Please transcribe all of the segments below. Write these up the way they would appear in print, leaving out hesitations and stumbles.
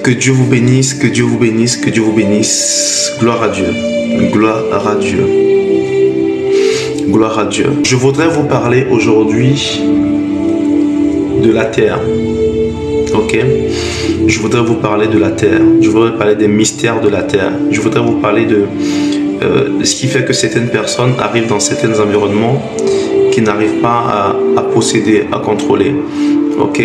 Que Dieu vous bénisse, que Dieu vous bénisse, que Dieu vous bénisse. Gloire à Dieu. Gloire à Dieu. Gloire à Dieu. Je voudrais vous parler aujourd'hui de la terre. Ok? Je voudrais vous parler de la terre. Je voudrais parler des mystères de la terre. Je voudrais vous parler de ce qui fait que certaines personnes arrivent dans certains environnements qui n'arrivent pas à posséder, à contrôler. Ok?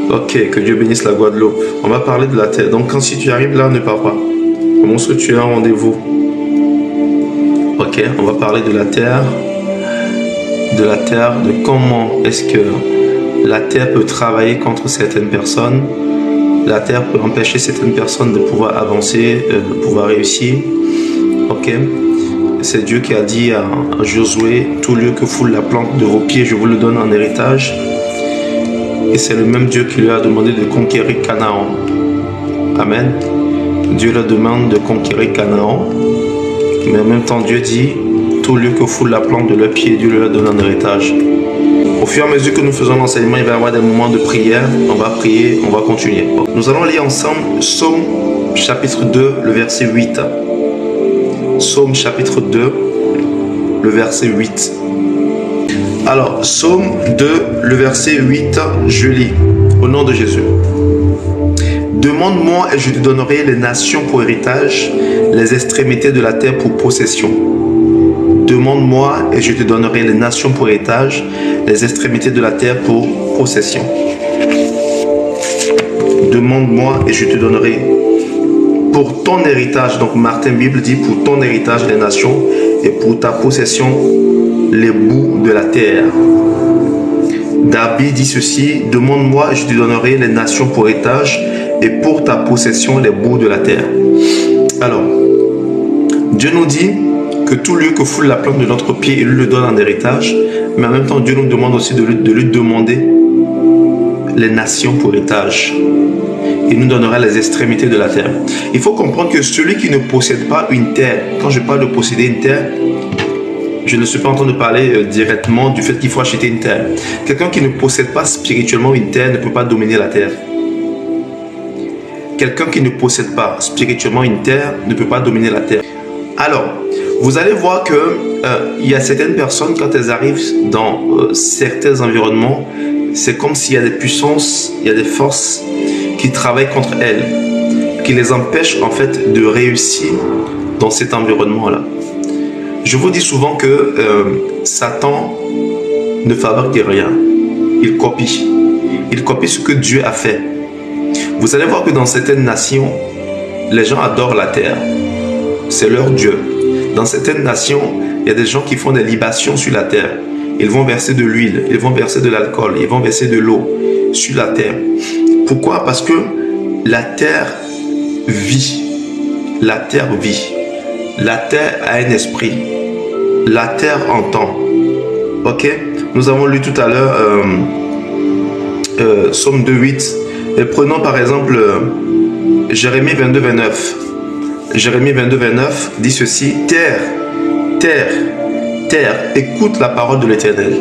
Ok, que Dieu bénisse la Guadeloupe. On va parler de la terre. Donc, quand si tu arrives là, ne pars pas. Comment est-ce que tu as un rendez-vous? Ok, on va parler de la terre. De comment est-ce que la terre peut travailler contre certaines personnes. La terre peut empêcher certaines personnes de pouvoir avancer, de pouvoir réussir. Ok, c'est Dieu qui a dit à Josué, tout lieu que foule la plante de vos pieds, je vous le donne en héritage. Et c'est le même Dieu qui lui a demandé de conquérir Canaan. Amen. Dieu leur demande de conquérir Canaan. Mais en même temps, Dieu dit, tout lieu que foule la plante de leurs pieds, Dieu leur donne en héritage. Au fur et à mesure que nous faisons l'enseignement, il va y avoir des moments de prière. On va prier, on va continuer. Nous allons lire ensemble Psaume chapitre 2, le verset 8. Psaume chapitre 2, le verset 8. Alors, Psaume 2, le verset 8, je lis, au nom de Jésus. Demande-moi et je te donnerai les nations pour héritage, les extrémités de la terre pour possession. Demande-moi et je te donnerai les nations pour héritage, les extrémités de la terre pour possession. Demande-moi et je te donnerai pour ton héritage. Donc Martin Bible dit pour ton héritage les nations et pour ta possession les bouts de la terre. David dit ceci, demande-moi et je te donnerai les nations pour héritage et pour ta possession les bouts de la terre. Alors, Dieu nous dit que tout lieu que foule la plante de notre pied, il le donne en héritage, mais en même temps Dieu nous demande aussi de lui demander les nations pour héritage. Il nous donnera les extrémités de la terre. Il faut comprendre que celui qui ne possède pas une terre, quand je parle de posséder une terre, je ne suis pas en train de parler directement du fait qu'il faut acheter une terre. Quelqu'un qui ne possède pas spirituellement une terre ne peut pas dominer la terre. Quelqu'un qui ne possède pas spirituellement une terre ne peut pas dominer la terre. Alors, vous allez voir que il y a certaines personnes, quand elles arrivent dans certains environnements, c'est comme s'il y a des puissances, il y a des forces qui travaillent contre elles, qui les empêchent en fait de réussir dans cet environnement-là. Je vous dis souvent que Satan ne fabrique rien. Il copie. Il copie ce que Dieu a fait. Vous allez voir que dans certaines nations, les gens adorent la terre. C'est leur Dieu. Dans certaines nations, il y a des gens qui font des libations sur la terre. Ils vont verser de l'huile, ils vont verser de l'alcool, ils vont verser de l'eau sur la terre. Pourquoi? Parce que la terre vit. La terre vit. La terre a un esprit. La terre entend. Ok? Nous avons lu tout à l'heure Psaume 2.8. Et prenons par exemple Jérémie 22.29. Jérémie 22.29 dit ceci. Terre, terre, terre, écoute la parole de l'Éternel.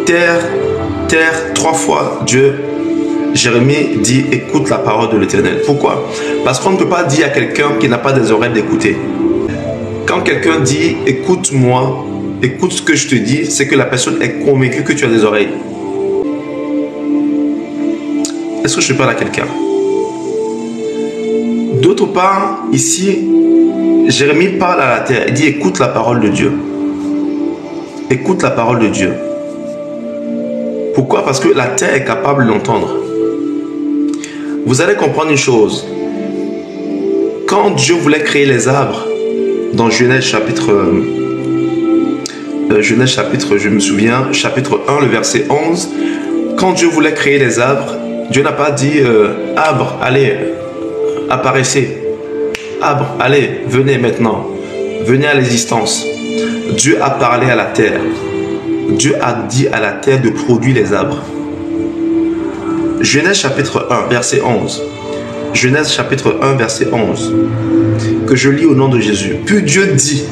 Terre, terre, 3 fois Dieu, Jérémie dit écoute la parole de l'Éternel. Pourquoi? Parce qu'on ne peut pas dire à quelqu'un qui n'a pas des oreilles d'écouter. Quand quelqu'un dit écoute-moi, écoute ce que je te dis, c'est que la personne est convaincue que tu as des oreilles. Est-ce que je parle à quelqu'un? D'autre part, ici, Jérémie parle à la terre. Il dit écoute la parole de Dieu. Écoute la parole de Dieu. Pourquoi? Parce que la terre est capable d'entendre. Vous allez comprendre une chose. Quand Dieu voulait créer les arbres, dans Genèse chapitre, je me souviens, chapitre 1, le verset 11, quand Dieu voulait créer les arbres, Dieu n'a pas dit arbre, allez, apparaissez. Arbre, allez, venez maintenant. Venez à l'existence. Dieu a parlé à la terre. Dieu a dit à la terre de produire les arbres. Genèse chapitre 1, verset 11. Genèse chapitre 1, verset 11. Que je lis au nom de Jésus. Puis Dieu dit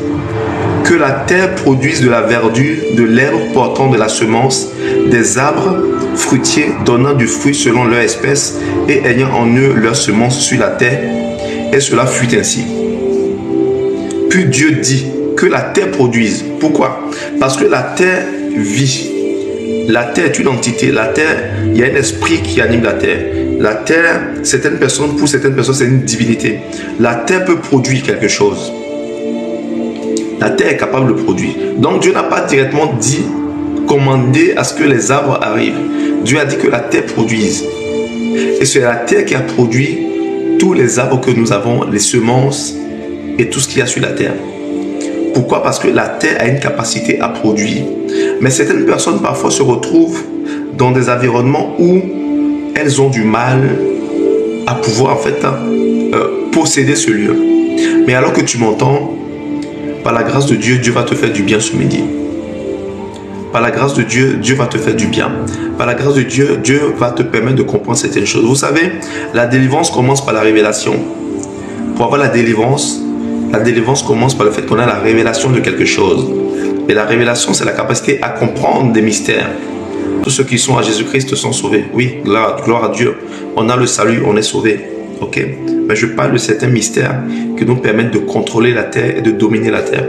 que la terre produise de la verdure, de l'herbe portant de la semence, des arbres fruitiers donnant du fruit selon leur espèce et ayant en eux leur semence sur la terre. Et cela fut ainsi. Puis Dieu dit que la terre produise. Pourquoi? Parce que la terre vit. La terre est une entité. La terre, il y a un esprit qui anime la terre. La terre, pour certaines personnes, c'est une divinité. La terre peut produire quelque chose. La terre est capable de produire. Donc Dieu n'a pas directement commandé à ce que les arbres arrivent. Dieu a dit que la terre produise. Et c'est la terre qui a produit tous les arbres que nous avons, les semences et tout ce qu'il y a sur la terre. Pourquoi? Parce que la terre a une capacité à produire. Mais certaines personnes parfois se retrouvent dans des environnements où elles ont du mal à pouvoir en fait posséder ce lieu. Mais alors que tu m'entends, par la grâce de Dieu, Dieu va te faire du bien ce midi. Par la grâce de Dieu, Dieu va te faire du bien. Par la grâce de Dieu, Dieu va te permettre de comprendre certaines choses. Vous savez, la délivrance commence par la révélation. Pour avoir la délivrance commence par le fait qu'on a la révélation de quelque chose. Et la révélation, c'est la capacité à comprendre des mystères. Tous ceux qui sont à Jésus-Christ sont sauvés. Oui, gloire à Dieu. On a le salut, on est sauvés. Ok? Mais je parle de certains mystères qui nous permettent de contrôler la terre et de dominer la terre.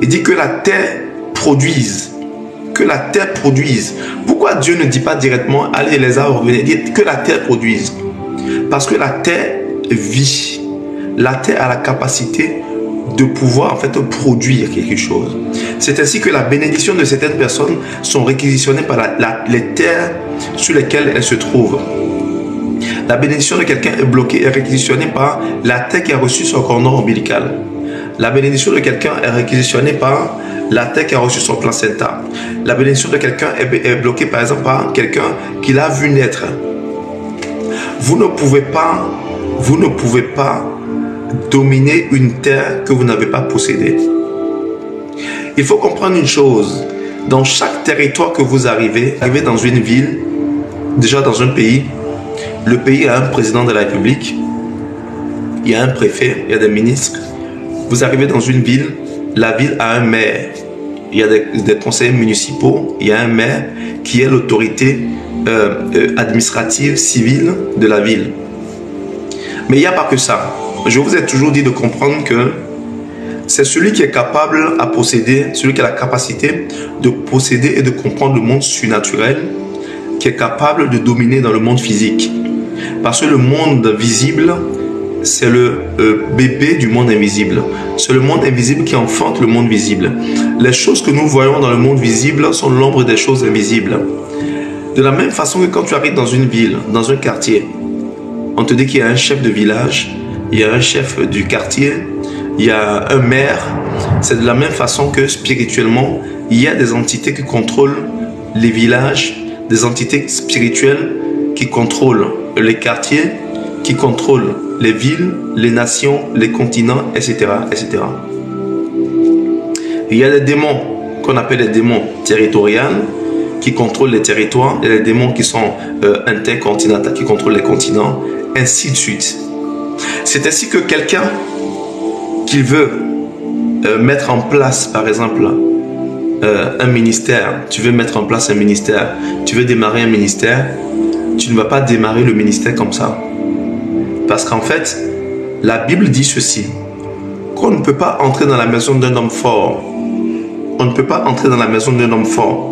Il dit que la terre produise. Que la terre produise. Pourquoi Dieu ne dit pas directement, allez les arbres, venez, dites que la terre produise? Parce que la terre vit. La terre a la capacité de pouvoir en fait produire quelque chose. C'est ainsi que la bénédiction de certaines personnes sont réquisitionnées par les terres sur lesquelles elles se trouvent. La bénédiction de quelqu'un est bloquée et réquisitionnée par la terre qui a reçu son cordon ombilical. La bénédiction de quelqu'un est réquisitionnée par la terre qui a reçu son placenta. La bénédiction de quelqu'un est bloquée par exemple par quelqu'un qui l'a vu naître. Vous ne pouvez pas dominer une terre que vous n'avez pas possédée. Il faut comprendre une chose. Dans chaque territoire que vous arrivez dans une ville, déjà dans un pays, le pays a un président de la République, il y a un préfet, il y a des ministres. Vous arrivez dans une ville, la ville a un maire, il y a des conseillers municipaux, il y a un maire qui est l'autorité administrative, civile de la ville. Mais il n'y a pas que ça. Je vous ai toujours dit de comprendre que c'est celui qui est capable à posséder, celui qui a la capacité de posséder et de comprendre le monde surnaturel, qui est capable de dominer dans le monde physique. Parce que le monde visible, c'est le bébé du monde invisible. C'est le monde invisible qui enfante le monde visible. Les choses que nous voyons dans le monde visible sont l'ombre des choses invisibles. De la même façon que quand tu arrives dans une ville, dans un quartier, on te dit qu'il y a un chef de village, il y a un chef du quartier, il y a un maire. C'est de la même façon que spirituellement, il y a des entités qui contrôlent les villages, des entités spirituelles qui contrôlent les quartiers, qui contrôlent les villes, les nations, les continents, etc., etc. Il y a des démons qu'on appelle les démons territoriaux qui contrôlent les territoires, et les démons qui sont intercontinentaux qui contrôlent les continents, ainsi de suite. C'est ainsi que quelqu'un qui veut mettre en place, par exemple, un ministère, tu veux mettre en place un ministère, tu veux démarrer un ministère, tu ne vas pas démarrer le ministère comme ça. Parce qu'en fait, la Bible dit ceci, qu'on ne peut pas entrer dans la maison d'un homme fort. On ne peut pas entrer dans la maison d'un homme fort.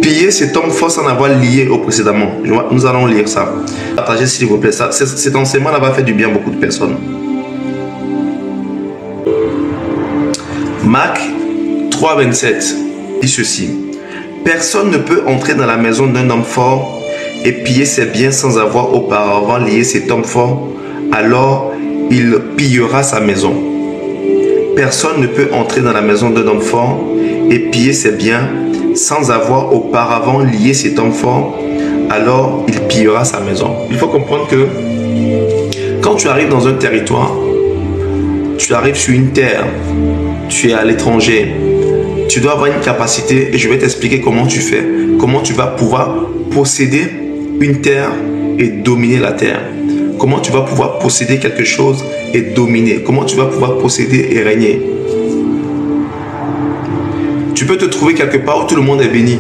Piller cet homme fort sans avoir lié au précédemment. Nous allons lire ça. Partagez s'il vous plaît. Cet enseignement-là va faire du bien à beaucoup de personnes. Marc 3,27 dit ceci. Personne ne peut entrer dans la maison d'un homme fort et piller ses biens sans avoir auparavant lié cet homme fort. Alors il pillera sa maison. Personne ne peut entrer dans la maison d'un homme fort et piller ses biens sans avoir auparavant lié cet homme fort, alors il pillera sa maison. Il faut comprendre que quand tu arrives dans un territoire, tu arrives sur une terre, tu es à l'étranger, tu dois avoir une capacité et je vais t'expliquer comment tu fais. Comment tu vas pouvoir posséder une terre et dominer la terre. Comment tu vas pouvoir posséder quelque chose et dominer. Comment tu vas pouvoir posséder et régner. Tu peux te trouver quelque part où tout le monde est béni.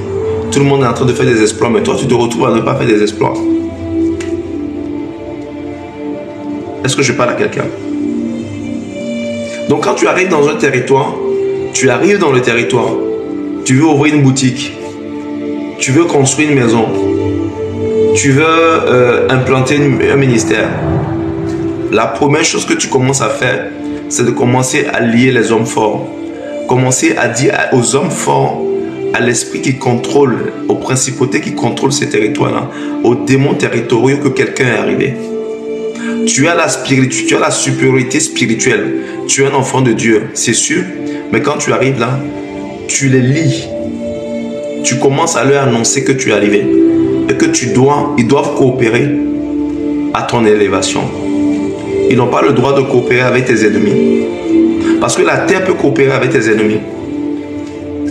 Tout le monde est en train de faire des exploits, mais toi tu te retrouves à ne pas faire des exploits. Est-ce que je parle à quelqu'un? Donc quand tu arrives dans un territoire, tu arrives dans le territoire, tu veux ouvrir une boutique, tu veux construire une maison, tu veux implanter un ministère. La première chose que tu commences à faire, c'est de commencer à lier les hommes forts. Commencer à dire aux hommes forts, à l'esprit qui contrôle, aux principautés qui contrôlent ces territoires-là, aux démons territoriaux que quelqu'un est arrivé. Tu as la supériorité spirituelle. Tu es un enfant de Dieu, c'est sûr. Mais quand tu arrives là, tu les lis. Tu commences à leur annoncer que tu es arrivé. Et que ils doivent coopérer à ton élévation. Ils n'ont pas le droit de coopérer avec tes ennemis. Parce que la terre peut coopérer avec tes ennemis.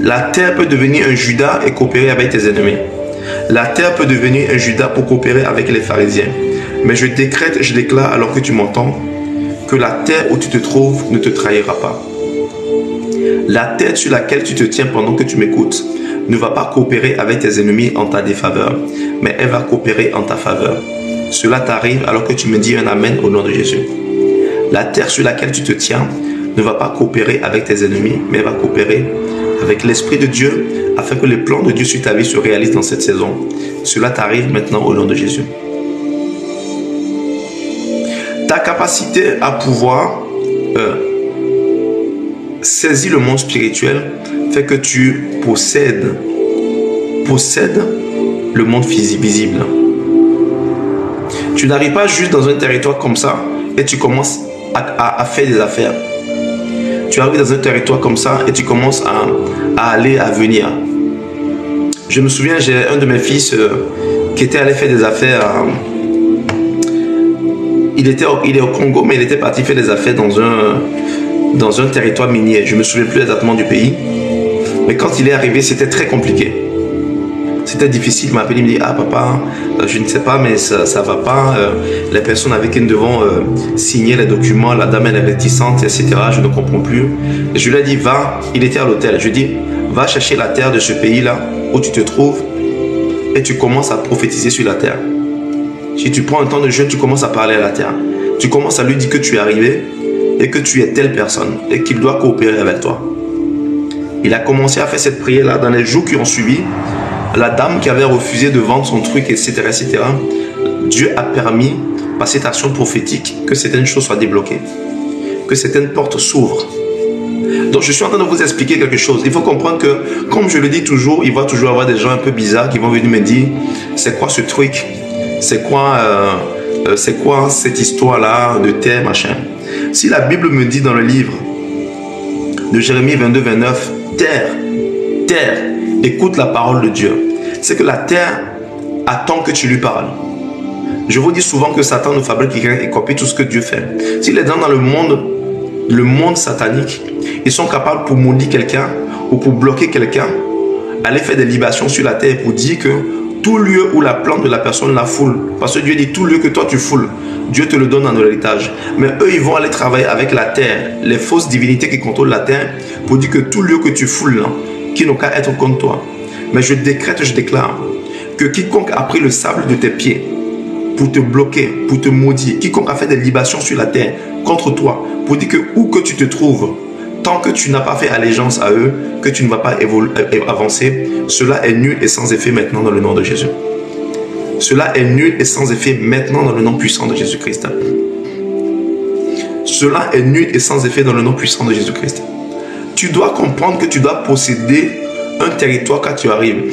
La terre peut devenir un Judas et coopérer avec tes ennemis. La terre peut devenir un Judas pour coopérer avec les pharisiens. Mais je décrète, je déclare alors que tu m'entends, que la terre où tu te trouves ne te trahira pas. La terre sur laquelle tu te tiens pendant que tu m'écoutes ne va pas coopérer avec tes ennemis en ta défaveur, mais elle va coopérer en ta faveur. Cela t'arrive alors que tu me dis un amen au nom de Jésus. La terre sur laquelle tu te tiens ne va pas coopérer avec tes ennemis, mais elle va coopérer avec l'Esprit de Dieu afin que les plans de Dieu sur ta vie se réalisent dans cette saison. Cela t'arrive maintenant au nom de Jésus. Ta capacité à pouvoir saisir le monde spirituel fait que tu possèdes le monde visible. Tu n'arrives pas juste dans un territoire comme ça et tu commences à faire des affaires. Tu arrives dans un territoire comme ça et tu commences à aller, à venir. Je me souviens, j'ai un de mes fils qui était allé faire des affaires. Il est au Congo, mais il était parti faire des affaires dans un territoire minier. Je ne me souviens plus exactement du pays. Mais quand il est arrivé, c'était très compliqué. C'était difficile. Il m'a appelé, il me dit, ah papa, je ne sais pas, mais ça ne va pas. Les personnes avec qui nous devons signer les documents, la dame elle est réticente, etc. Je ne comprends plus. Et je lui ai dit, va, il était à l'hôtel. Je lui ai dit, va chercher la terre de ce pays-là où tu te trouves et tu commences à prophétiser sur la terre. Si tu prends un temps de jeûne, tu commences à parler à la terre. Tu commences à lui dire que tu es arrivé et que tu es telle personne et qu'il doit coopérer avec toi. Il a commencé à faire cette prière-là dans les jours qui ont suivi. La dame qui avait refusé de vendre son truc, etc., etc. Dieu a permis, par cette action prophétique, que certaines choses soient débloquées. Que certaines portes s'ouvrent. Donc je suis en train de vous expliquer quelque chose. Il faut comprendre que, comme je le dis toujours, il va toujours y avoir des gens un peu bizarres qui vont venir me dire, c'est quoi ce truc? C'est quoi cette histoire-là de terre, machin? Si la Bible me dit dans le livre de Jérémie 22, 29, terre, écoute la parole de Dieu. C'est que la terre attend que tu lui parles. Je vous dis souvent que Satan ne fabrique rien et copie tout ce que Dieu fait. S'il est dans le monde satanique, ils sont capables pour maudire quelqu'un ou pour bloquer quelqu'un, aller faire des libations sur la terre pour dire que tout lieu où la plante de la personne la foule, parce que Dieu dit tout lieu que toi tu foules, Dieu te le donne en héritage. Mais eux, ils vont aller travailler avec la terre, les fausses divinités qui contrôlent la terre, pour dire que tout lieu que tu foules, là, qui n'ont qu'à être contre toi. Mais je décrète, je déclare que quiconque a pris le sable de tes pieds pour te bloquer, pour te maudire, quiconque a fait des libations sur la terre contre toi, pour dire que où que tu te trouves, tant que tu n'as pas fait allégeance à eux, que tu ne vas pas avancer, cela est nul et sans effet maintenant dans le nom de Jésus. Cela est nul et sans effet maintenant dans le nom puissant de Jésus-Christ. Cela est nul et sans effet dans le nom puissant de Jésus-Christ. Tu dois comprendre que tu dois posséder un territoire quand tu arrives.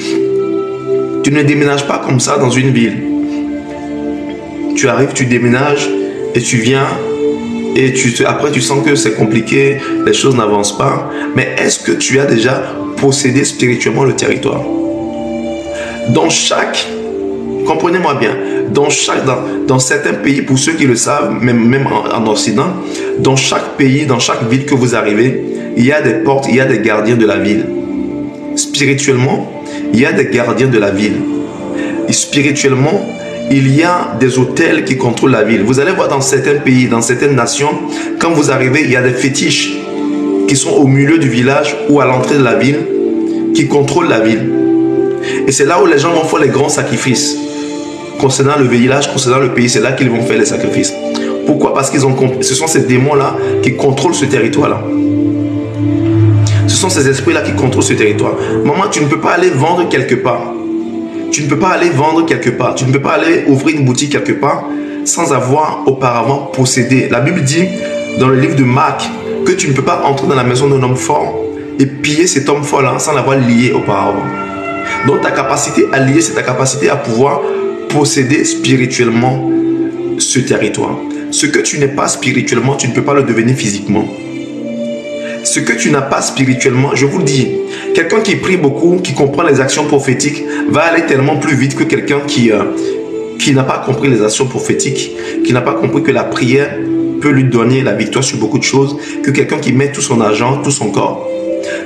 Tu ne déménages pas comme ça dans une ville. Tu arrives, tu déménages et tu viens et après tu sens que c'est compliqué, les choses n'avancent pas. Mais est-ce que tu as déjà possédé spirituellement le territoire? Dans chaque, comprenez-moi bien, dans certains pays, pour ceux qui le savent, même en Occident, dans chaque pays, dans chaque ville que vous arrivez, il y a des portes, il y a des gardiens de la ville. spirituellement, il y a des gardiens de la ville. Et spirituellement, il y a des hôtels qui contrôlent la ville. Vous allez voir dans certains pays, dans certaines nations, quand vous arrivez, il y a des fétiches qui sont au milieu du village ou à l'entrée de la ville, qui contrôlent la ville. Et c'est là où les gens vont faire les grands sacrifices. Concernant le village, concernant le pays, c'est là qu'ils vont faire les sacrifices. Pourquoi? Parce qu'ils ont compris. Ce sont ces démons-là qui contrôlent ce territoire-là. Ce sont ces esprits-là qui contrôlent ce territoire. Maman, tu ne peux pas aller vendre quelque part. Tu ne peux pas aller vendre quelque part. Tu ne peux pas aller ouvrir une boutique quelque part sans avoir auparavant possédé. La Bible dit dans le livre de Marc que tu ne peux pas entrer dans la maison d'un homme fort et piller cet homme fort-là sans l'avoir lié auparavant. Donc ta capacité à lier, c'est ta capacité à pouvoir posséder spirituellement ce territoire. Ce que tu n'es pas spirituellement, tu ne peux pas le devenir physiquement. Ce que tu n'as pas spirituellement, je vous le dis, quelqu'un qui prie beaucoup, qui comprend les actions prophétiques, va aller tellement plus vite que quelqu'un qui n'a pas compris les actions prophétiques, qui n'a pas compris que la prière peut lui donner la victoire sur beaucoup de choses, que quelqu'un qui met tout son argent, tout son corps.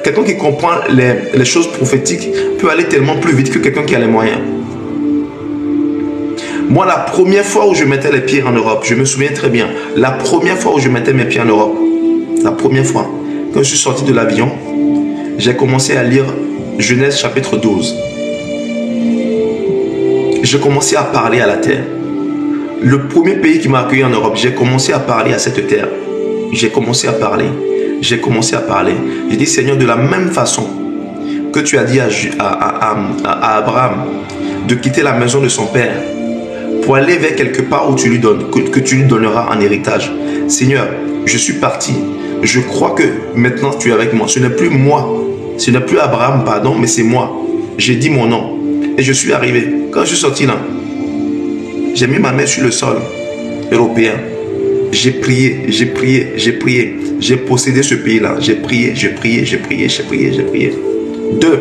Quelqu'un qui comprend les choses prophétiques peut aller tellement plus vite que quelqu'un qui a les moyens. Moi, la première fois où je mettais les pieds en Europe, je me souviens très bien, la première fois où je mettais mes pieds en Europe, la première fois, quand je suis sorti de l'avion, j'ai commencé à lire Genèse chapitre 12. J'ai commencé à parler à la terre. Le premier pays qui m'a accueilli en Europe, j'ai commencé à parler à cette terre. J'ai commencé à parler. J'ai commencé à parler. J'ai dit, Seigneur, de la même façon que tu as dit à Abraham de quitter la maison de son père pour aller vers quelque part où tu lui donnes, que tu lui donneras en héritage. Seigneur, je suis parti. Je crois que maintenant tu es avec moi. Ce n'est plus moi. Ce n'est plus Abraham, pardon, mais c'est moi. J'ai dit mon nom. Et je suis arrivé. Quand je suis sorti là, j'ai mis ma main sur le sol européen. J'ai prié, j'ai prié, j'ai prié. J'ai possédé ce pays-là. J'ai prié, j'ai prié, j'ai prié, j'ai prié, j'ai prié. Deux.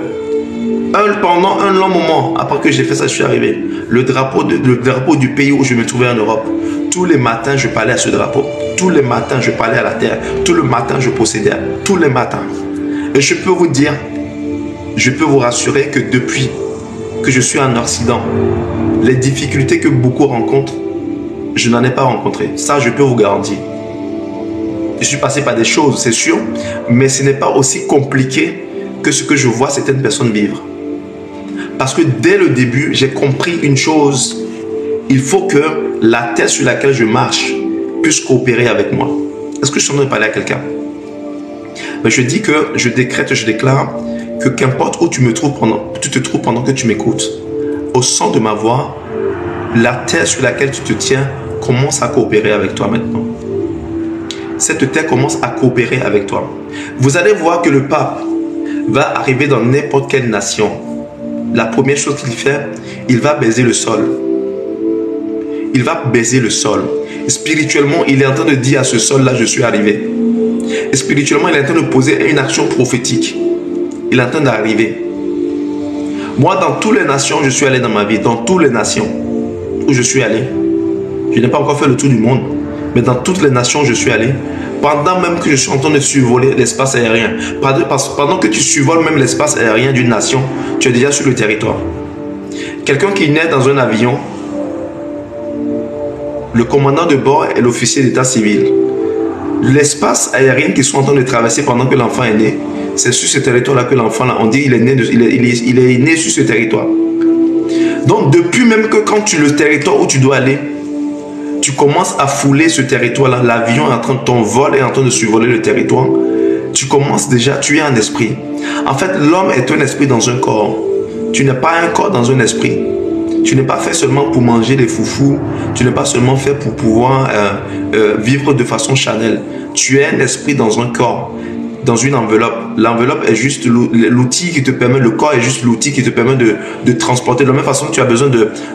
Pendant un long moment, après que j'ai fait ça, je suis arrivé. Le drapeau du pays où je me trouvais en Europe. Tous les matins, je parlais à ce drapeau. Tous les matins, je parlais à la terre. Tous les matins, je possédais. Tous les matins. Et je peux vous dire, je peux vous rassurer que depuis que je suis en Occident, les difficultés que beaucoup rencontrent, je n'en ai pas rencontré. Ça, je peux vous garantir. Je suis passé par des choses, c'est sûr, mais ce n'est pas aussi compliqué que ce que je vois certaines personnes vivre. Parce que dès le début, j'ai compris une chose. Il faut que la terre sur laquelle je marche puisse coopérer avec moi. Est-ce que je suis en train de parler à quelqu'un? Mais je dis que, je décrète, je déclare que qu'importe où tu te trouves pendant que tu m'écoutes, au son de ma voix, la terre sur laquelle tu te tiens commence à coopérer avec toi maintenant. Cette terre commence à coopérer avec toi. Vous allez voir que le pape va arriver dans n'importe quelle nation. La première chose qu'il fait, il va baiser le sol. Il va baiser le sol. Spirituellement, il est en train de dire à ce sol-là, je suis arrivé. Et spirituellement, il est en train de poser une action prophétique. Il est en train d'arriver. Moi, dans toutes les nations, je suis allé dans ma vie. Dans toutes les nations où je suis allé. Je n'ai pas encore fait le tour du monde. Mais dans toutes les nations, je suis allé. Pendant même que je suis en train de survoler l'espace aérien. Pendant que tu survoles même l'espace aérien d'une nation, tu es déjà sur le territoire. Quelqu'un qui naît dans un avion, le commandant de bord est l'officier d'état civil. L'espace aérien qu'ils sont en train de traverser pendant que l'enfant est né, c'est sur ce territoire-là que l'enfant, on dit, il est né sur ce territoire. Donc, depuis même que quand le territoire où tu dois aller, tu commences à fouler ce territoire-là, l'avion est en train de ton vol est en train de survoler le territoire, tu commences déjà, tu es un esprit. En fait, l'homme est un esprit dans un corps. Tu n'es pas un corps dans un esprit. Tu n'es pas fait seulement pour manger des foufous. Tu n'es pas seulement fait pour pouvoir vivre de façon charnelle. Tu es un esprit dans un corps, dans une enveloppe. L'enveloppe est juste l'outil qui te permet, le corps est juste l'outil qui te permet de transporter. De la même façon que tu as besoin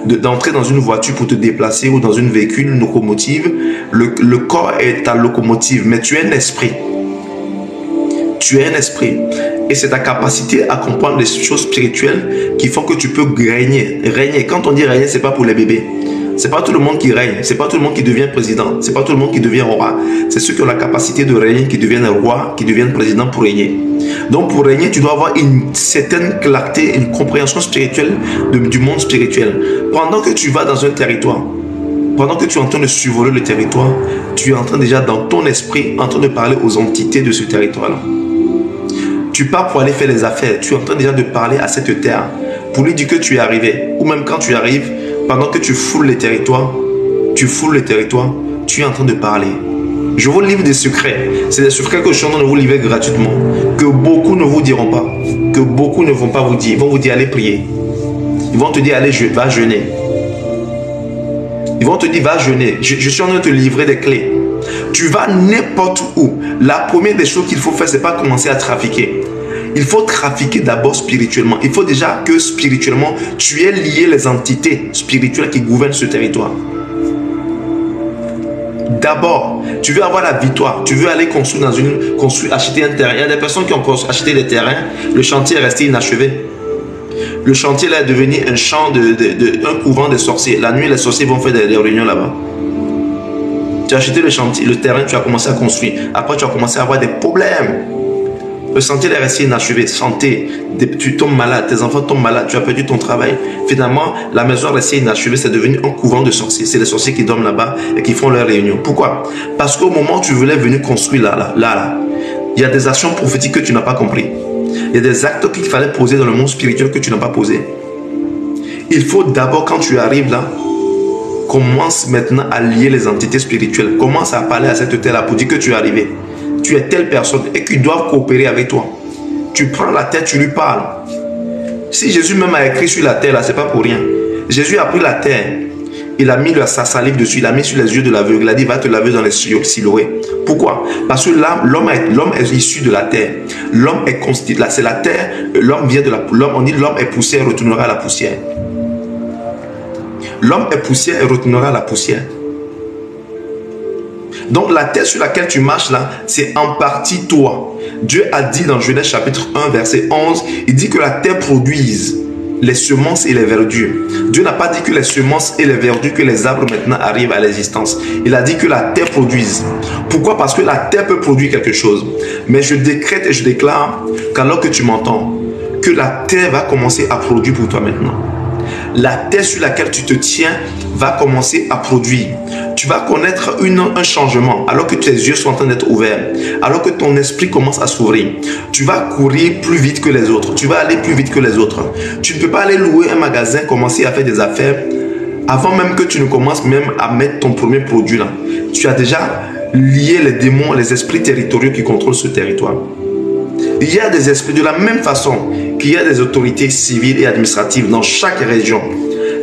d'entrer dans une voiture pour te déplacer ou dans une véhicule, une locomotive. Le corps est ta locomotive, mais tu es un esprit. Tu es un esprit. Et c'est ta capacité à comprendre les choses spirituelles qui font que tu peux régner. Régner. Quand on dit régner, ce n'est pas pour les bébés. C'est pas tout le monde qui règne, c'est pas tout le monde qui devient président, c'est pas tout le monde qui devient roi. C'est ceux qui ont la capacité de régner qui deviennent roi, qui deviennent président pour régner. Donc pour régner, tu dois avoir une certaine clarté, une compréhension spirituelle du monde spirituel. Pendant que tu vas dans un territoire, pendant que tu es en train de survoler le territoire, tu es en train déjà dans ton esprit, en train de parler aux entités de ce territoire-là. Tu pars pour aller faire les affaires, tu es en train déjà de parler à cette terre, pour lui dire que tu es arrivé. Ou même quand tu arrives, pendant que tu foules les territoires, tu es en train de parler. Je vous livre des secrets. C'est des secrets que je suis en train de vous livrer gratuitement, que beaucoup ne vous diront pas, que beaucoup ne vont pas vous dire. Ils vont vous dire, allez prier. Ils vont te dire, allez, va jeûner. Ils vont te dire, va jeûner. Je suis en train de te livrer des clés. Tu vas n'importe où. La première des choses qu'il faut faire, c'est pas commencer à trafiquer. Il faut trafiquer d'abord spirituellement. Il faut déjà que spirituellement, tu aies lié les entités spirituelles qui gouvernent ce territoire. D'abord, tu veux avoir la victoire. Tu veux aller construire acheter un terrain. Il y a des personnes qui ont acheté des terrains. Le chantier est resté inachevé. Le chantier là est devenu un champ un couvent de sorciers. La nuit, les sorciers vont faire des réunions là-bas. Tu as acheté le terrain, tu as commencé à construire. Après, tu as commencé à avoir des problèmes. Le chantier est resté inachevé. Santé, tu tombes malade, tes enfants tombent malades, tu as perdu ton travail. Finalement, la maison est restée inachevée, c'est devenu un couvent de sorciers. C'est les sorciers qui dorment là-bas et qui font leurs réunions. Pourquoi? Parce qu'au moment où tu voulais venir construire là, il y a des actions prophétiques que tu n'as pas compris. Il y a des actes qu'il fallait poser dans le monde spirituel que tu n'as pas posé. Il faut d'abord, quand tu arrives là, commence maintenant à lier les entités spirituelles. Commence à parler à cette terre-là pour dire que tu es arrivé. Tu es telle personne et qu'ils doivent coopérer avec toi. Tu prends la terre, tu lui parles. Si Jésus même a écrit sur la terre, là, c'est pas pour rien. Jésus a pris la terre, il a mis sa salive dessus, il a mis sur les yeux de l'aveugle, il a dit va te laver dans les Siloé. Pourquoi? Parce que l'homme est issu de la terre. L'homme est constitué, là c'est la terre, l'homme vient de l'homme, on dit l'homme est poussière, retournera à la poussière. L'homme est poussière et retournera à la poussière. Donc la terre sur laquelle tu marches là, c'est en partie toi. Dieu a dit dans Genèse chapitre 1 verset 11, il dit que la terre produise les semences et les verdures. Dieu n'a pas dit que les semences et les verdures, que les arbres maintenant arrivent à l'existence. Il a dit que la terre produise. Pourquoi? Parce que la terre peut produire quelque chose. Mais je décrète et je déclare qu'alors que tu m'entends, que la terre va commencer à produire pour toi maintenant. La terre sur laquelle tu te tiens va commencer à produire. Tu vas connaître un changement alors que tes yeux sont en train d'être ouverts, alors que ton esprit commence à s'ouvrir. Tu vas courir plus vite que les autres. Tu vas aller plus vite que les autres. Tu ne peux pas aller louer un magasin, commencer à faire des affaires avant même que tu ne commences même à mettre ton premier produit là. Tu as déjà lié les démons, les esprits territoriaux qui contrôlent ce territoire. Il y a des esprits de la même façon qu'il y a des autorités civiles et administratives dans chaque région,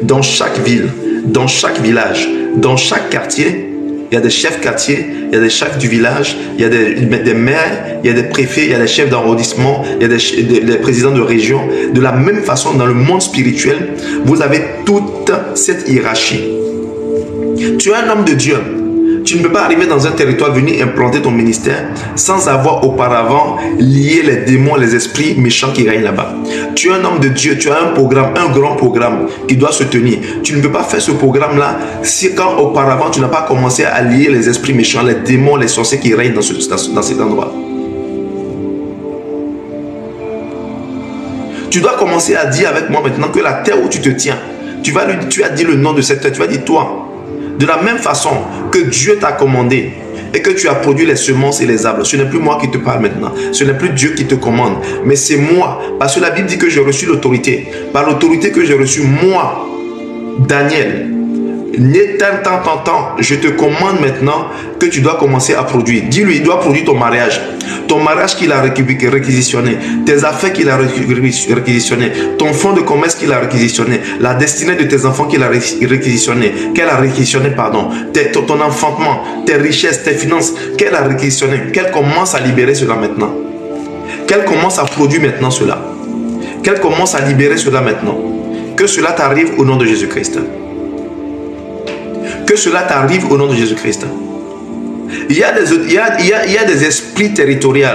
dans chaque ville, dans chaque village, dans chaque quartier. Il y a des chefs quartiers, il y a des chefs du village, il y a des maires, il y a des préfets, il y a des chefs d'arrondissement, il y a des présidents de région. De la même façon, dans le monde spirituel, vous avez toute cette hiérarchie. Tu es un homme de Dieu. Tu ne peux pas arriver dans un territoire, venir implanter ton ministère sans avoir auparavant lié les démons, les esprits méchants qui règnent là-bas. Tu es un homme de Dieu, tu as un programme, un grand programme qui doit se tenir. Tu ne peux pas faire ce programme-là si quand auparavant tu n'as pas commencé à lier les esprits méchants, les démons, les sorciers qui règnent dans cet endroit. Tu dois commencer à dire avec moi maintenant que la terre où tu te tiens, tu as dit le nom de cette terre, tu vas dire toi. De la même façon que Dieu t'a commandé et que tu as produit les semences et les arbres, ce n'est plus moi qui te parle maintenant. Ce n'est plus Dieu qui te commande, mais c'est moi. Parce que la Bible dit que j'ai reçu l'autorité. Par l'autorité que j'ai reçue, moi, Daniel, je te commande maintenant que tu dois commencer à produire. Dis-lui, il doit produire ton mariage. Ton mariage qu'il a réquisitionné, tes affaires qu'il a réquisitionné, ton fonds de commerce qu'il a réquisitionné, la destinée de tes enfants qu'il a réquisitionné, ton enfantement, tes richesses, tes finances, qu'elle a réquisitionné, qu'elle commence à libérer cela maintenant. Qu'elle commence à produire maintenant cela. Qu'elle commence à libérer cela maintenant. Que cela t'arrive au nom de Jésus-Christ. Que cela t'arrive au nom de Jésus-Christ. Il y a des esprits territoriaux,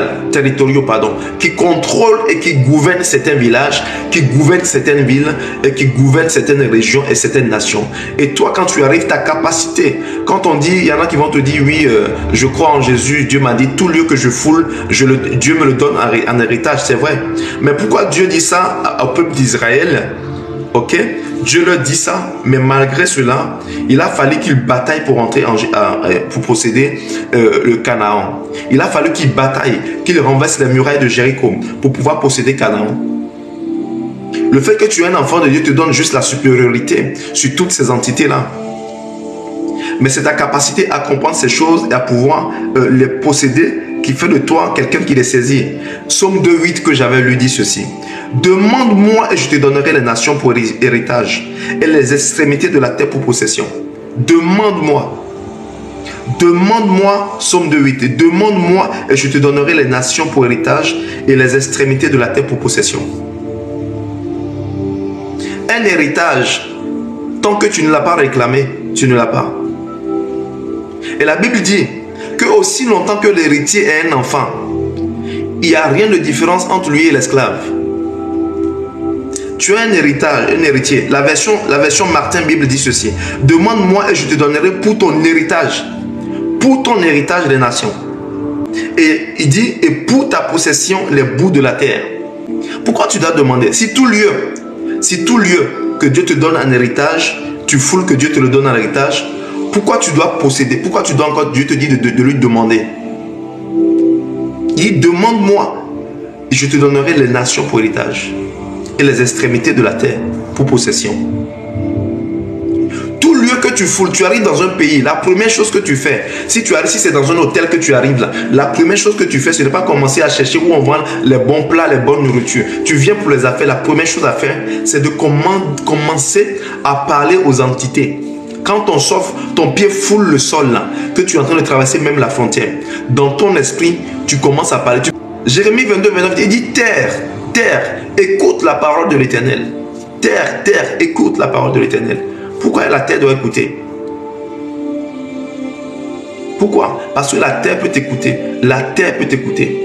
qui contrôlent et qui gouvernent certains villages, qui gouvernent certaines villes, et qui gouvernent certaines régions et certaines nations. Et toi, quand tu arrives, ta capacité, quand on dit, il y en a qui vont te dire, oui, je crois en Jésus, Dieu m'a dit, tout lieu que je foule, Dieu me le donne en héritage, c'est vrai. Mais pourquoi Dieu dit ça au peuple d'Israël? Ok, Dieu leur dit ça, mais malgré cela, il a fallu qu'il bataille pour entrer pour posséder le Canaan. Il a fallu qu'il bataille, qu'il renverse les murailles de Jéricho pour pouvoir posséder Canaan. Le fait que tu es un enfant de Dieu te donne juste la supériorité sur toutes ces entités-là. Mais c'est ta capacité à comprendre ces choses et à pouvoir les posséder qui fait de toi quelqu'un qui les saisit. Psaume 2:8 que j'avais lu dit ceci. Demande-moi et je te donnerai les nations pour héritage et les extrémités de la terre pour possession. Demande-moi. Demande-moi, Psaume 2:8. Demande-moi et je te donnerai les nations pour héritage et les extrémités de la terre pour possession. Un héritage, tant que tu ne l'as pas réclamé, tu ne l'as pas. Et la Bible dit que aussi longtemps que l'héritier est un enfant, il n'y a rien de différence entre lui et l'esclave. Tu as un héritage, un héritier. La version Martin Bible dit ceci. Demande-moi et je te donnerai pour ton héritage des nations. Et il dit, et pour ta possession, les bouts de la terre. Pourquoi tu dois demander? Si tout lieu que Dieu te donne un héritage, tu foules que Dieu te le donne en héritage, pourquoi tu dois posséder? Pourquoi tu dois encore, Dieu te dit de lui demander? Il dit, demande-moi et je te donnerai les nations pour héritage et les extrémités de la terre pour possession. Tout lieu que tu foules, tu arrives dans un pays, la première chose que tu fais, si c'est dans un hôtel que tu arrives là, la première chose que tu fais, ce n'est pas commencer à chercher où on vend les bons plats, les bonnes nourritures. Tu viens pour les affaires, la première chose à faire, c'est de commencer à parler aux entités. Quand ton pied foule le sol là, que tu es en train de traverser même la frontière, dans ton esprit, tu commences à parler. Jérémie 22:29, il dit, terre, terre, écoute la parole de l'Éternel. Terre, terre, écoute la parole de l'Éternel. Pourquoi la terre doit écouter? Pourquoi? Parce que la terre peut t'écouter. La terre peut t'écouter.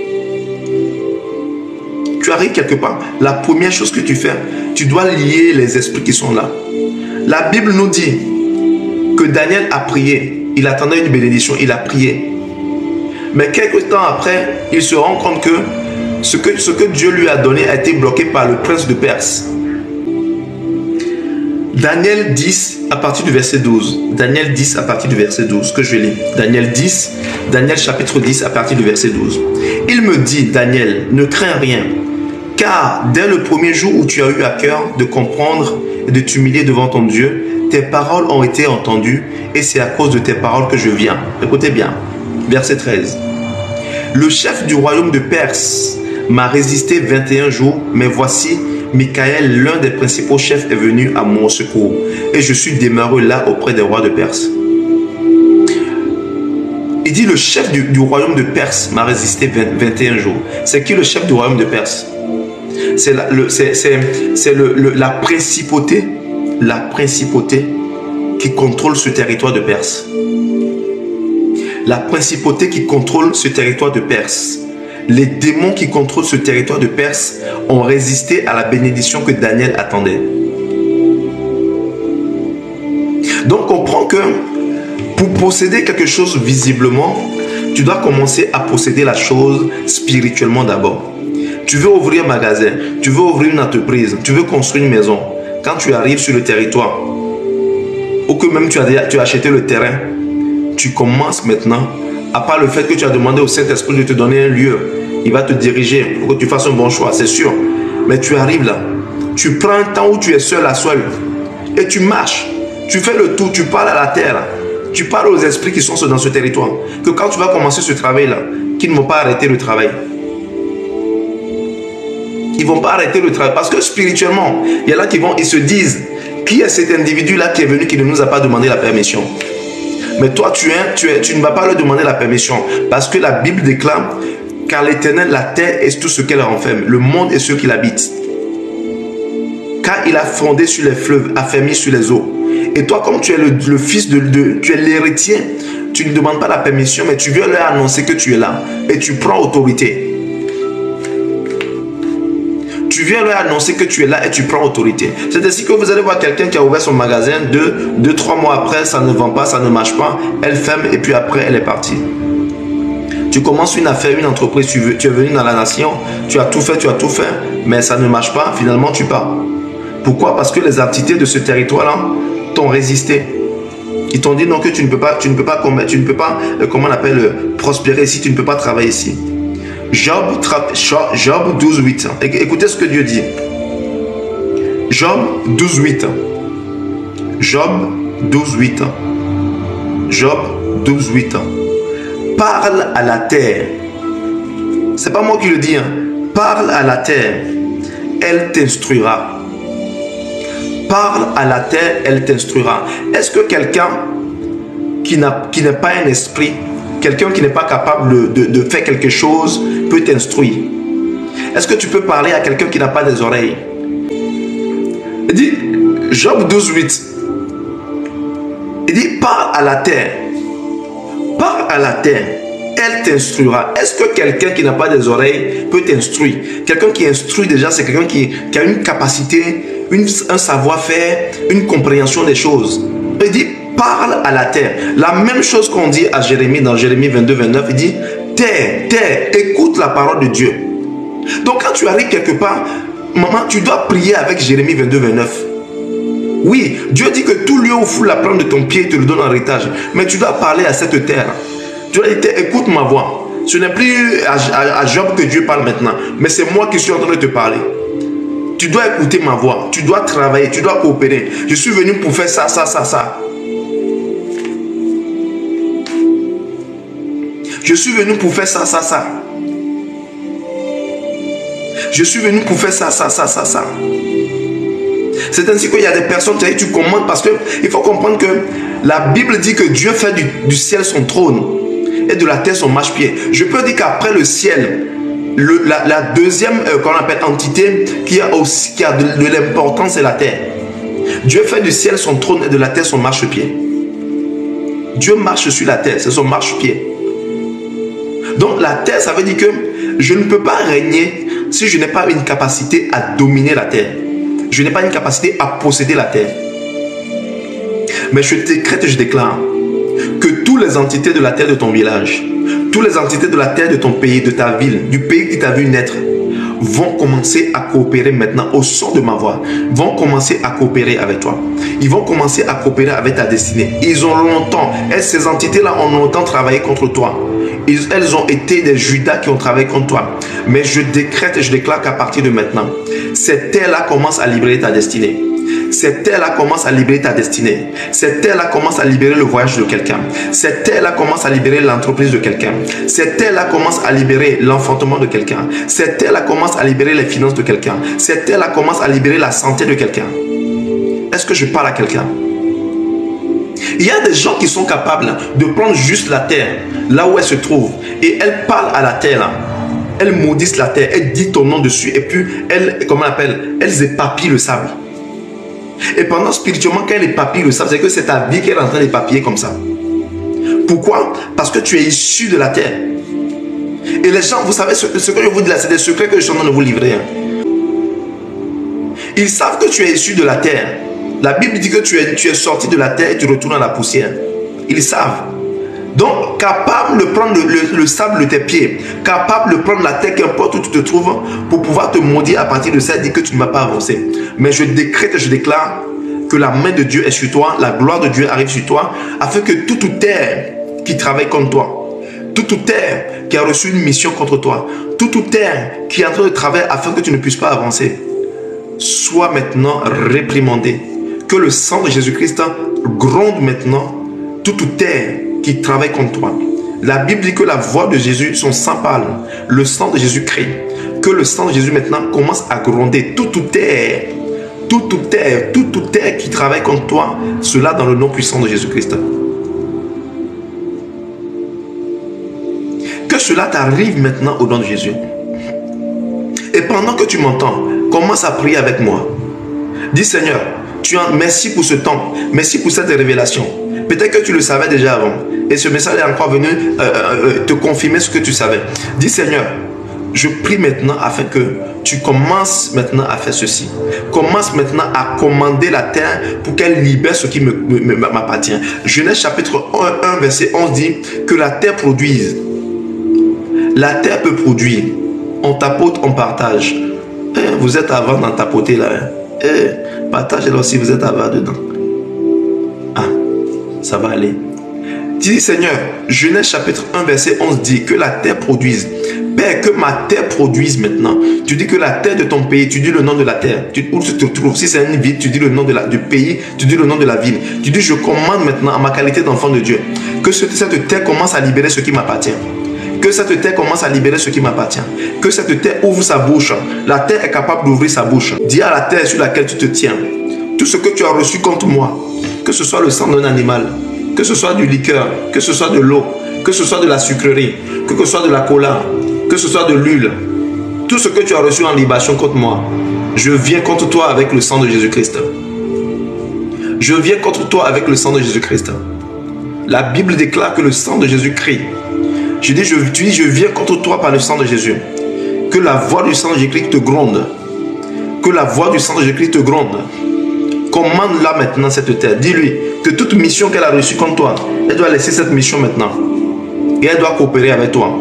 Tu arrives quelque part, la première chose que tu fais, tu dois lier les esprits qui sont là. La Bible nous dit que Daniel a prié. Il attendait une bénédiction, il a prié. Mais quelques temps après, il se rend compte que ce que Dieu lui a donné a été bloqué par le prince de Perse. Daniel 10 à partir du verset 12. Daniel 10 à partir du verset 12 que je lis. Daniel chapitre 10 à partir du verset 12. Il me dit, Daniel, ne crains rien, car dès le premier jour où tu as eu à cœur de comprendre et de t'humilier devant ton Dieu, tes paroles ont été entendues et c'est à cause de tes paroles que je viens. Écoutez bien. Verset 13. Le chef du royaume de Perse m'a résisté 21 jours, mais voici, Michaël, l'un des principaux chefs, est venu à mon secours et je suis demeuré là auprès des rois de Perse. Il dit le chef du royaume de Perse m'a résisté 21 jours. C'est qui le chef du royaume de Perse? C'est la principauté qui contrôle ce territoire de Perse. La principauté qui contrôle ce territoire de Perse. Les démons qui contrôlent ce territoire de Perse ont résisté à la bénédiction que Daniel attendait. Donc comprends que pour posséder quelque chose visiblement, tu dois commencer à posséder la chose spirituellement d'abord. Tu veux ouvrir un magasin, tu veux ouvrir une entreprise, tu veux construire une maison. Quand tu arrives sur le territoire, ou que même tu as acheté le terrain, tu commences maintenant, à part le fait que tu as demandé au Saint-Esprit de te donner un lieu, il va te diriger pour que tu fasses un bon choix, c'est sûr. Mais tu arrives là, tu prends un temps où tu es seul à seul et tu marches, tu fais le tour, tu parles à la terre, tu parles aux esprits qui sont dans ce territoire. Que quand tu vas commencer ce travail-là, qu'ils ne vont pas arrêter le travail. Ils ne vont pas arrêter le travail parce que spirituellement, il y en a ils se disent, qui est cet individu-là qui est venu qui ne nous a pas demandé la permission? Mais toi, tu ne vas pas leur demander la permission parce que la Bible déclare car l'Éternel, la terre et tout ce qu'elle renferme, le monde et ceux qui l'habitent. Car il a fondé sur les fleuves, affermi sur les eaux. Et toi, comme tu es le fils tu es l'héritier, tu ne demandes pas la permission, mais tu viens leur annoncer que tu es là. Et tu prends autorité. Tu viens leur annoncer que tu es là et tu prends autorité. C'est ainsi que vous allez voir quelqu'un qui a ouvert son magasin, 2-3 mois après, ça ne vend pas, ça ne marche pas, elle ferme et puis après, elle est partie. Tu commences une affaire, une entreprise, tu es venu dans la nation, tu as tout fait, mais ça ne marche pas, finalement tu pars. Pourquoi? Parce que les entités de ce territoire-là t'ont résisté. Ils t'ont dit non, que tu ne peux pas, comment on appelle, prospérer ici, tu ne peux pas travailler ici. Job 12:8. Écoutez ce que Dieu dit. Job 12:8. Job 12:8. Job 12:8. Parle à la terre. C'est pas moi qui le dis. Hein. Parle à la terre. Elle t'instruira. Parle à la terre, elle t'instruira. Est-ce que quelqu'un qui n'est pas un esprit, quelqu'un qui n'est pas capable de faire quelque chose, peut t'instruire? Est-ce que tu peux parler à quelqu'un qui n'a pas des oreilles? Il dit, Job 12:8. Il dit, parle à la terre. Parle à la terre. Elle t'instruira. Est-ce que quelqu'un qui n'a pas des oreilles peut t'instruire? Quelqu'un qui instruit déjà, c'est quelqu'un qui a une capacité, un savoir-faire, une compréhension des choses. Il dit, parle à la terre. La même chose qu'on dit à Jérémie dans Jérémie 22-29, il dit, terre, écoute la parole de Dieu. Donc quand tu arrives quelque part, maman, tu dois prier avec Jérémie 22-29. Oui, Dieu dit que tout lieu où foule la plante de ton pied, il te le donne en héritage. Mais tu dois parler à cette terre. Tu dois dire, écoute ma voix. Ce n'est plus à Job que Dieu parle maintenant, mais c'est moi qui suis en train de te parler. Tu dois écouter ma voix, tu dois travailler, tu dois coopérer. Je suis venu pour faire ça. Je suis venu pour faire ça. Je suis venu pour faire ça. C'est ainsi qu'il y a des personnes, tu commandes parce qu'il faut comprendre que la Bible dit que Dieu fait du ciel son trône et de la terre son marchepied. Je peux dire qu'après le ciel, la deuxième qu'on appelle entité qui a de l'importance, c'est la terre. Dieu fait du ciel son trône et de la terre son marchepied. Dieu marche sur la terre, c'est son marchepied. Donc la terre, ça veut dire que je ne peux pas régner si je n'ai pas une capacité à dominer la terre. Je n'ai pas une capacité à posséder la terre. Mais je décrète et je déclare que toutes les entités de la terre de ton village, toutes les entités de la terre de ton pays, de ta ville, du pays qui t'a vu naître, vont commencer à coopérer maintenant au son de ma voix. Vont commencer à coopérer avec toi. Ils vont commencer à coopérer avec ta destinée. Ils ont longtemps, ces entités-là ont longtemps travaillé contre toi. Elles ont été des Judas qui ont travaillé contre toi. Mais je décrète et je déclare qu'à partir de maintenant, cette terre-là commence à libérer ta destinée. Cette terre-là commence à libérer ta destinée. Cette terre-là commence à libérer le voyage de quelqu'un. Cette terre-là commence à libérer l'entreprise de quelqu'un. Cette terre-là commence à libérer l'enfantement de quelqu'un. Cette terre-là commence à libérer les finances de quelqu'un. Cette terre-là commence à libérer la santé de quelqu'un. Est-ce que je parle à quelqu'un? Il y a des gens qui sont capables de prendre juste la terre, là où elle se trouve, et elles parlent à la terre, là. Elles maudissent la terre, elles disent ton nom dessus, et puis elles, comment on appelle, elles épapillent le sable. Et pendant spirituellement, quand elle épapille le sable, c'est que c'est ta vie qui est en train d'épapiller comme ça. Pourquoi? Parce que tu es issu de la terre. Et les gens, vous savez, ce que je vous dis là, c'est des secrets que je suis en train de vous livrer. Ils savent que tu es issu de la terre. La Bible dit que tu es sorti de la terre et tu retournes à la poussière. Ils savent. Donc, capable de prendre le sable de tes pieds, capable de prendre la terre, qu'importe où tu te trouves, pour pouvoir te maudire à partir de ça et dire que tu ne vas pas avancer. Mais je décrète et je déclare que la main de Dieu est sur toi, la gloire de Dieu arrive sur toi, afin que toute terre qui travaille contre toi, toute terre qui a reçu une mission contre toi, toute terre qui est en train de travailler afin que tu ne puisses pas avancer, soit maintenant réprimandée. Que le sang de Jésus-Christ gronde maintenant toute terre qui travaille contre toi. La Bible dit que la voix de Jésus, son sang parle. Le sang de Jésus crie. Que le sang de Jésus maintenant commence à gronder toute terre qui travaille contre toi. Cela dans le nom puissant de Jésus-Christ. Que cela t'arrive maintenant au nom de Jésus. Et pendant que tu m'entends, commence à prier avec moi. Dis Seigneur, merci pour ce temps. Merci pour cette révélation. Peut-être que tu le savais déjà avant. Et ce message est encore venu te confirmer ce que tu savais. Dis Seigneur, je prie maintenant afin que tu commences maintenant à faire ceci. Commence maintenant à commander la terre pour qu'elle libère ce qui m'appartient. Genèse chapitre 1, verset 11 dit que la terre produise. La terre peut produire. On tapote, on partage. Vous êtes avant d'en tapoter là. Partagez-le aussi, vous êtes avant dedans. Ah, ça va aller. Dis Seigneur, Genèse chapitre 1, verset 11 dit que la terre produise. Père, que ma terre produise maintenant. Tu dis que la terre de ton pays, tu dis le nom de la terre. Où tu te trouves. Si c'est une ville, tu dis le nom du pays, tu dis le nom de la ville. Tu dis je commande maintenant en ma qualité d'enfant de Dieu que cette terre commence à libérer ce qui m'appartient. Que cette terre commence à libérer ce qui m'appartient. Que cette terre ouvre sa bouche. La terre est capable d'ouvrir sa bouche. Dis à la terre sur laquelle tu te tiens. Tout ce que tu as reçu contre moi, que ce soit le sang d'un animal, que ce soit du liqueur, que ce soit de l'eau, que ce soit de la sucrerie, que ce soit de la cola, que ce soit de l'huile, tout ce que tu as reçu en libation contre moi, je viens contre toi avec le sang de Jésus-Christ. Je viens contre toi avec le sang de Jésus-Christ. La Bible déclare que le sang de Jésus crie. Tu dis, je viens contre toi par le sang de Jésus. Que la voix du sang de Jésus-Christ te gronde. Que la voix du sang de Jésus-Christ te gronde. Commande là maintenant cette terre. Dis-lui que toute mission qu'elle a reçue contre toi, elle doit laisser cette mission maintenant. Et elle doit coopérer avec toi.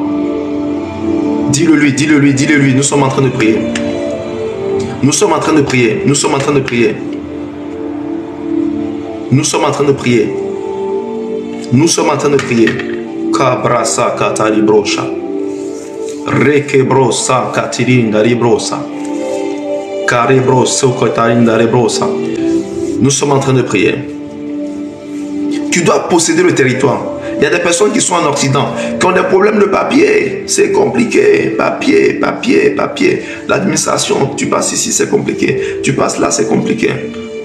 Dis-le-lui, dis-le-lui, dis-le-lui. Nous sommes en train de prier. Nous sommes en train de prier. Nous sommes en train de prier. Nous sommes en train de prier. Nous sommes en train de prier. Kabrasa katari brosha. Rekebrosa katirinda ribrosa. Karebrosa katarinda rebrosa. Nous sommes en train de prier. Tu dois posséder le territoire. Il y a des personnes qui sont en Occident, qui ont des problèmes de papier. C'est compliqué. Papier, papier, papier. L'administration, tu passes ici, c'est compliqué. Tu passes là, c'est compliqué.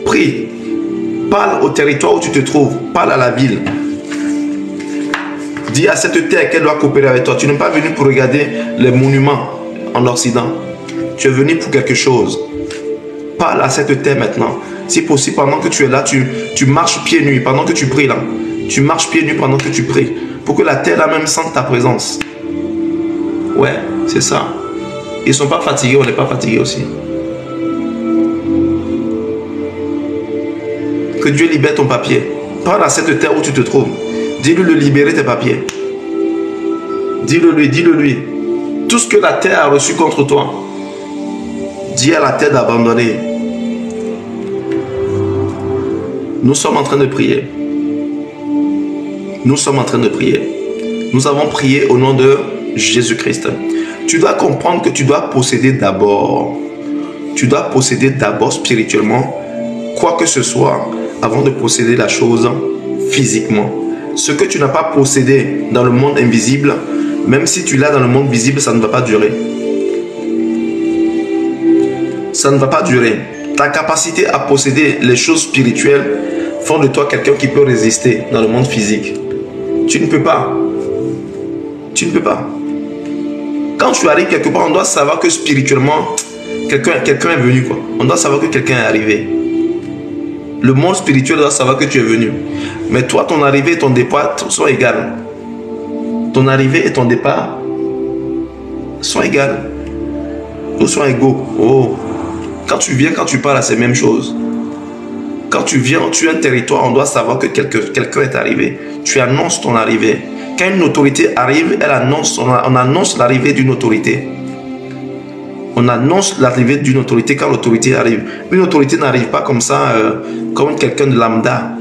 Prie. Parle au territoire où tu te trouves. Parle à la ville. Dis à cette terre qu'elle doit coopérer avec toi. Tu n'es pas venu pour regarder les monuments en Occident. Tu es venu pour quelque chose. Parle à cette terre maintenant. Si possible, pendant que tu es là, tu marches pieds nus. Pendant que tu pries là, tu marches pieds nus pendant que tu pries. Pour que la terre là même sente ta présence. Ouais, c'est ça. Ils ne sont pas fatigués, on n'est pas fatigués aussi. Que Dieu libère ton papier. Parle à cette terre où tu te trouves. Dis-lui de libérer tes papiers. Dis-le-lui, dis-le-lui. Tout ce que la terre a reçu contre toi, dis à la terre d'abandonner. Nous sommes en train de prier. Nous sommes en train de prier. Nous avons prié au nom de Jésus-Christ. Tu dois comprendre que tu dois posséder d'abord. Tu dois posséder d'abord spirituellement quoi que ce soit avant de posséder la chose physiquement. Ce que tu n'as pas possédé dans le monde invisible, même si tu l'as dans le monde visible, ça ne va pas durer. Ça ne va pas durer. Ta capacité à posséder les choses spirituelles font de toi quelqu'un qui peut résister dans le monde physique. Tu ne peux pas. Tu ne peux pas. Quand tu arrives quelque part, on doit savoir que spirituellement, quelqu'un est venu, quoi. On doit savoir que quelqu'un est arrivé. Le monde spirituel doit savoir que tu es venu. Mais toi, ton arrivée et ton départ sont égales. Ton arrivée et ton départ sont égales. Ou sont égaux. Oh. Quand tu viens, quand tu parles, c'est la même chose. Quand tu viens, tu as un territoire, on doit savoir que quelqu'un est arrivé. Tu annonces ton arrivée. Quand une autorité arrive, on annonce l'arrivée d'une autorité. On annonce l'arrivée d'une autorité quand l'autorité arrive. Une autorité n'arrive pas comme ça, comme quelqu'un de lambda.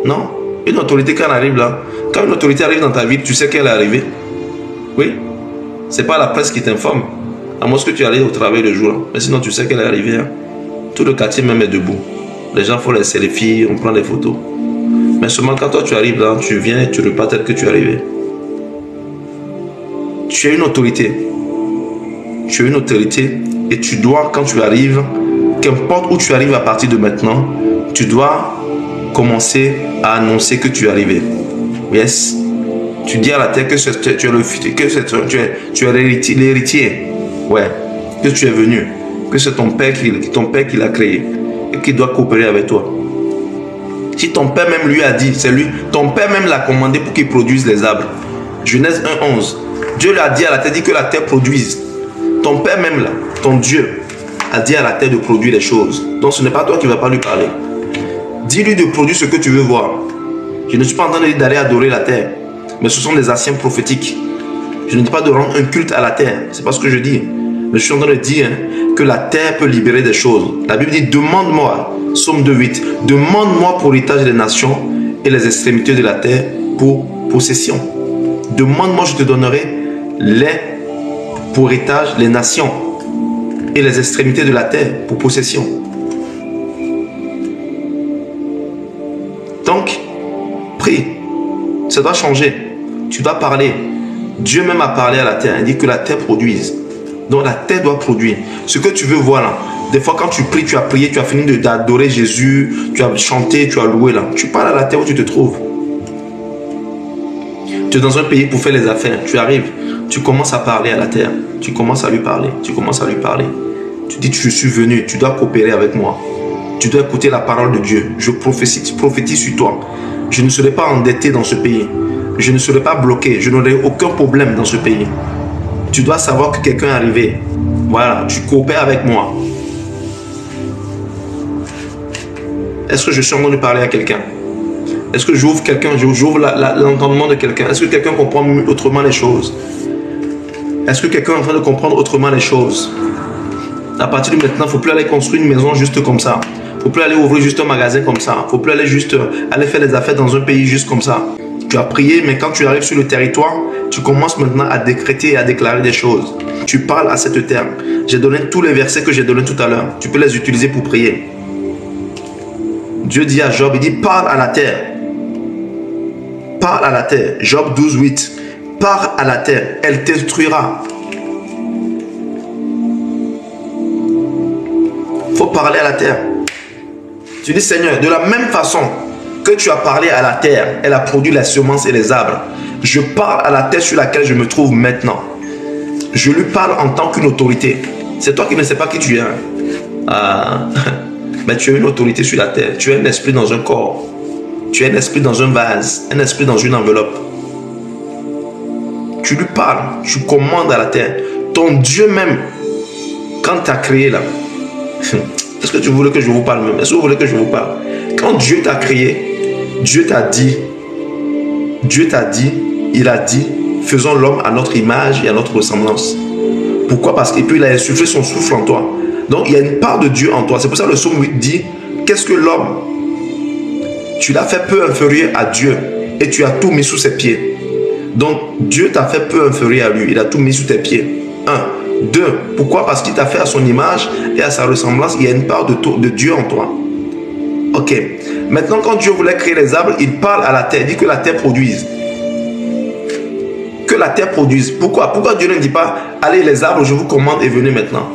Non. Une autorité, quand elle arrive là, quand une autorité arrive dans ta ville, tu sais qu'elle est arrivée. Oui. C'est pas la presse qui t'informe. À moins que tu ailles au travail le jour. Mais sinon, tu sais qu'elle est arrivée. Hein. Tout le quartier même est debout. Les gens font les selfies, on prend des photos. Mais seulement quand toi tu arrives là, tu viens et tu repars tel que tu es arrivé. Tu as une autorité. Tu as une autorité et tu dois, quand tu arrives, qu'importe où tu arrives à partir de maintenant, tu dois commencer à annoncer que tu es arrivé. Yes. Tu dis à la terre que tu es l'héritier. Ouais. Que tu es venu. Que c'est ton père qui l'a créé et qui doit coopérer avec toi. Si ton père même lui a dit, c'est lui, ton père même l'a commandé pour qu'il produise les arbres. Genèse 1:11. Dieu lui a dit à la terre, dit que la terre produise. Ton père même là, ton Dieu, a dit à la terre de produire les choses. Donc ce n'est pas toi qui ne vas pas lui parler. Dis-lui de produire ce que tu veux voir. Je ne suis pas en train de dire d'aller adorer la terre, mais ce sont des actions prophétiques. Je ne dis pas de rendre un culte à la terre, c'est pas ce que je dis. Mais je suis en train de dire que la terre peut libérer des choses. La Bible dit, demande-moi, Psaume 2:8, demande-moi pour héritage des nations et les extrémités de la terre pour possession. Demande-moi, je te donnerai pour héritage les nations et les extrémités de la terre pour possession. Donc, prie, ça doit changer. Tu dois parler. Dieu même a parlé à la terre. Il dit que la terre produise. Donc la terre doit produire. Ce que tu veux voir là. Des fois quand tu pries, tu as prié, tu as fini d'adorer Jésus, tu as chanté, tu as loué là. Tu parles à la terre où tu te trouves. Tu es dans un pays pour faire les affaires. Tu arrives, tu commences à parler à la terre. Tu commences à lui parler. Tu commences à lui parler. Tu dis, je suis venu, tu dois coopérer avec moi. Tu dois écouter la parole de Dieu. Je prophétise sur toi. Je ne serai pas endetté dans ce pays. Je ne serai pas bloqué. Je n'aurai aucun problème dans ce pays. Tu dois savoir que quelqu'un est arrivé. Voilà, tu coopères avec moi. Est-ce que je suis en train de parler à quelqu'un? Est-ce que j'ouvre quelqu'un, j'ouvre l'entendement de quelqu'un? Est-ce que quelqu'un comprend autrement les choses? Est-ce que quelqu'un est en train de comprendre autrement les choses? À partir de maintenant, il ne faut plus aller construire une maison juste comme ça. Il ne faut plus aller ouvrir juste un magasin comme ça. Il ne faut plus aller juste aller faire des affaires dans un pays juste comme ça. Tu as prié, mais quand tu arrives sur le territoire, tu commences maintenant à décréter et à déclarer des choses. Tu parles à cette terre. J'ai donné tous les versets que j'ai donnés tout à l'heure. Tu peux les utiliser pour prier. Dieu dit à Job, il dit, parle à la terre. Parle à la terre. Job 12:8. Parle à la terre, elle t'instruira. Il faut parler à la terre. Tu dis, Seigneur, de la même façon que tu as parlé à la terre, elle a produit la semence et les arbres. Je parle à la terre sur laquelle je me trouve maintenant. Je lui parle en tant qu'une autorité. C'est toi qui ne sais pas qui tu es. Mais tu as une autorité sur la terre. Tu es un esprit dans un corps. Tu es un esprit dans un vase. Un esprit dans une enveloppe. Tu lui parles. Tu commandes à la terre. Ton Dieu même, quand tu as créé là, est-ce que tu voulais que je vous parle même? Est-ce que vous voulez que je vous parle? Quand Dieu t'a créé, Dieu t'a dit, il a dit, faisons l'homme à notre image et à notre ressemblance. Pourquoi? Parce qu'il il a insufflé son souffle en toi. Donc il y a une part de Dieu en toi. C'est pour ça que le psaume 8 dit, qu'est-ce que l'homme? Tu l'as fait peu inférieur à Dieu et tu as tout mis sous ses pieds. Donc Dieu t'a fait peu inférieur à lui. Il a tout mis sous tes pieds. 1. 2. Pourquoi? Parce qu'il t'a fait à son image et à sa ressemblance. Il y a une part de Dieu en toi. Ok. Maintenant, quand Dieu voulait créer les arbres, il parle à la terre. Il dit que la terre produise. Que la terre produise. Pourquoi? Pourquoi Dieu ne dit pas, allez les arbres, je vous commande et venez maintenant?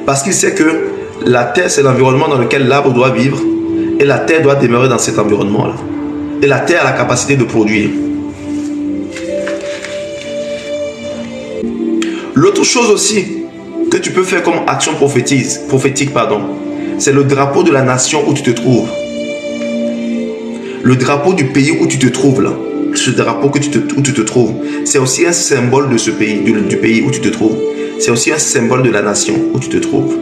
Parce qu'il sait que la terre, c'est l'environnement dans lequel l'arbre doit vivre. Et la terre doit demeurer dans cet environnement-là. Et la terre a la capacité de produire. L'autre chose aussi que tu peux faire comme action prophétique, c'est le drapeau de la nation où tu te trouves. Le drapeau du pays où tu te trouves là. Ce drapeau où tu te trouves, c'est aussi un symbole de ce pays, du pays où tu te trouves. C'est aussi un symbole de la nation où tu te trouves.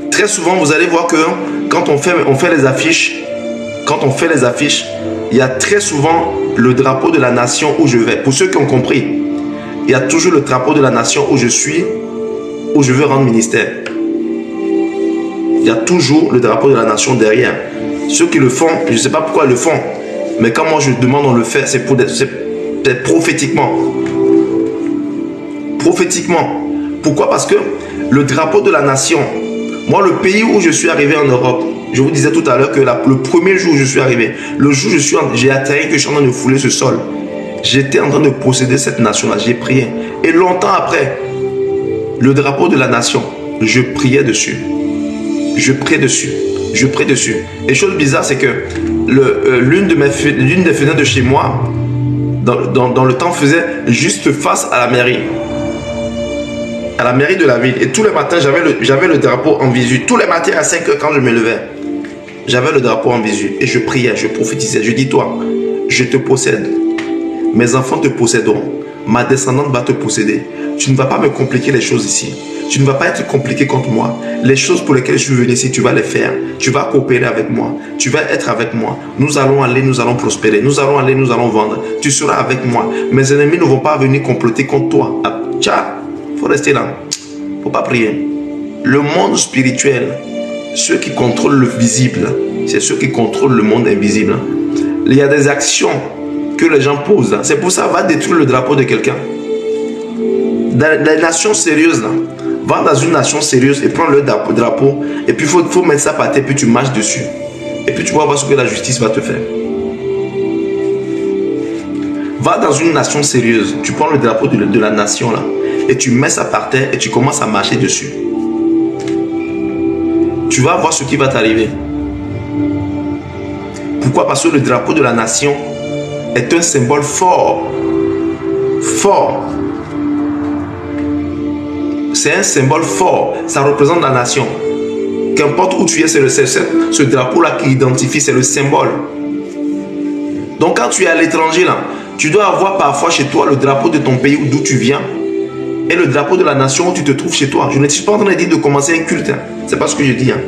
Très souvent, vous allez voir que quand on fait les affiches, il y a très souvent le drapeau de la nation où je vais. Pour ceux qui ont compris, il y a toujours le drapeau de la nation où je suis, où je veux rendre ministère. Il y a toujours le drapeau de la nation derrière. Ceux qui le font, je ne sais pas pourquoi ils le font, mais quand moi je demande, on le fait, c'est prophétiquement. Prophétiquement. Pourquoi? Parce que le drapeau de la nation, moi le pays où je suis arrivé en Europe, je vous disais tout à l'heure que le premier jour où je suis arrivé, le jour où j'ai atterri, que je suis en train de fouler ce sol, j'étais en train de posséder cette nation-là, j'ai prié. Et longtemps après, le drapeau de la nation, je priais dessus. Je priais dessus. Je prie dessus. Et chose bizarre, c'est que l'une des fenêtres de chez moi, dans le temps, faisait juste face à la mairie. À la mairie de la ville. Et tous les matins, j'avais le drapeau en visu. Tous les matins à 5 h quand je me levais. j'avais le drapeau en visu et je priais, je prophétisais. Je dis, toi, je te possède. Mes enfants te posséderont. Ma descendante va te posséder. Tu ne vas pas me compliquer les choses ici. Tu ne vas pas être compliqué contre moi. Les choses pour lesquelles je suis venu ici, tu vas les faire. Tu vas coopérer avec moi. Tu vas être avec moi. Nous allons aller, nous allons prospérer. Nous allons aller, nous allons vendre. Tu seras avec moi. Mes ennemis ne vont pas venir comploter contre toi. Tiens, il faut rester là. Il ne faut pas prier. Le monde spirituel, ceux qui contrôlent le visible, c'est ceux qui contrôlent le monde invisible. Il y a des actions que les gens posent. C'est pour ça, va détruire le drapeau de quelqu'un. Dans les nations sérieuses, là, va dans une nation sérieuse et prends le drapeau. Et puis, il faut mettre ça par terre, puis tu marches dessus. Et puis, tu vas voir ce que la justice va te faire. Va dans une nation sérieuse. Tu prends le drapeau de la nation, là. Et tu mets ça par terre et tu commences à marcher dessus. Tu vas voir ce qui va t'arriver. Pourquoi? Parce que le drapeau de la nation est un symbole fort. Fort. C'est un symbole fort. Ça représente la nation. Qu'importe où tu es, c'est ce drapeau-là qui identifie, c'est le symbole. Donc quand tu es à l'étranger, là, tu dois avoir parfois chez toi le drapeau de ton pays d'où tu viens et le drapeau de la nation où tu te trouves chez toi. Je ne suis pas en train de dire de commencer un culte. Hein. C'est pas ce que je dis. Hein.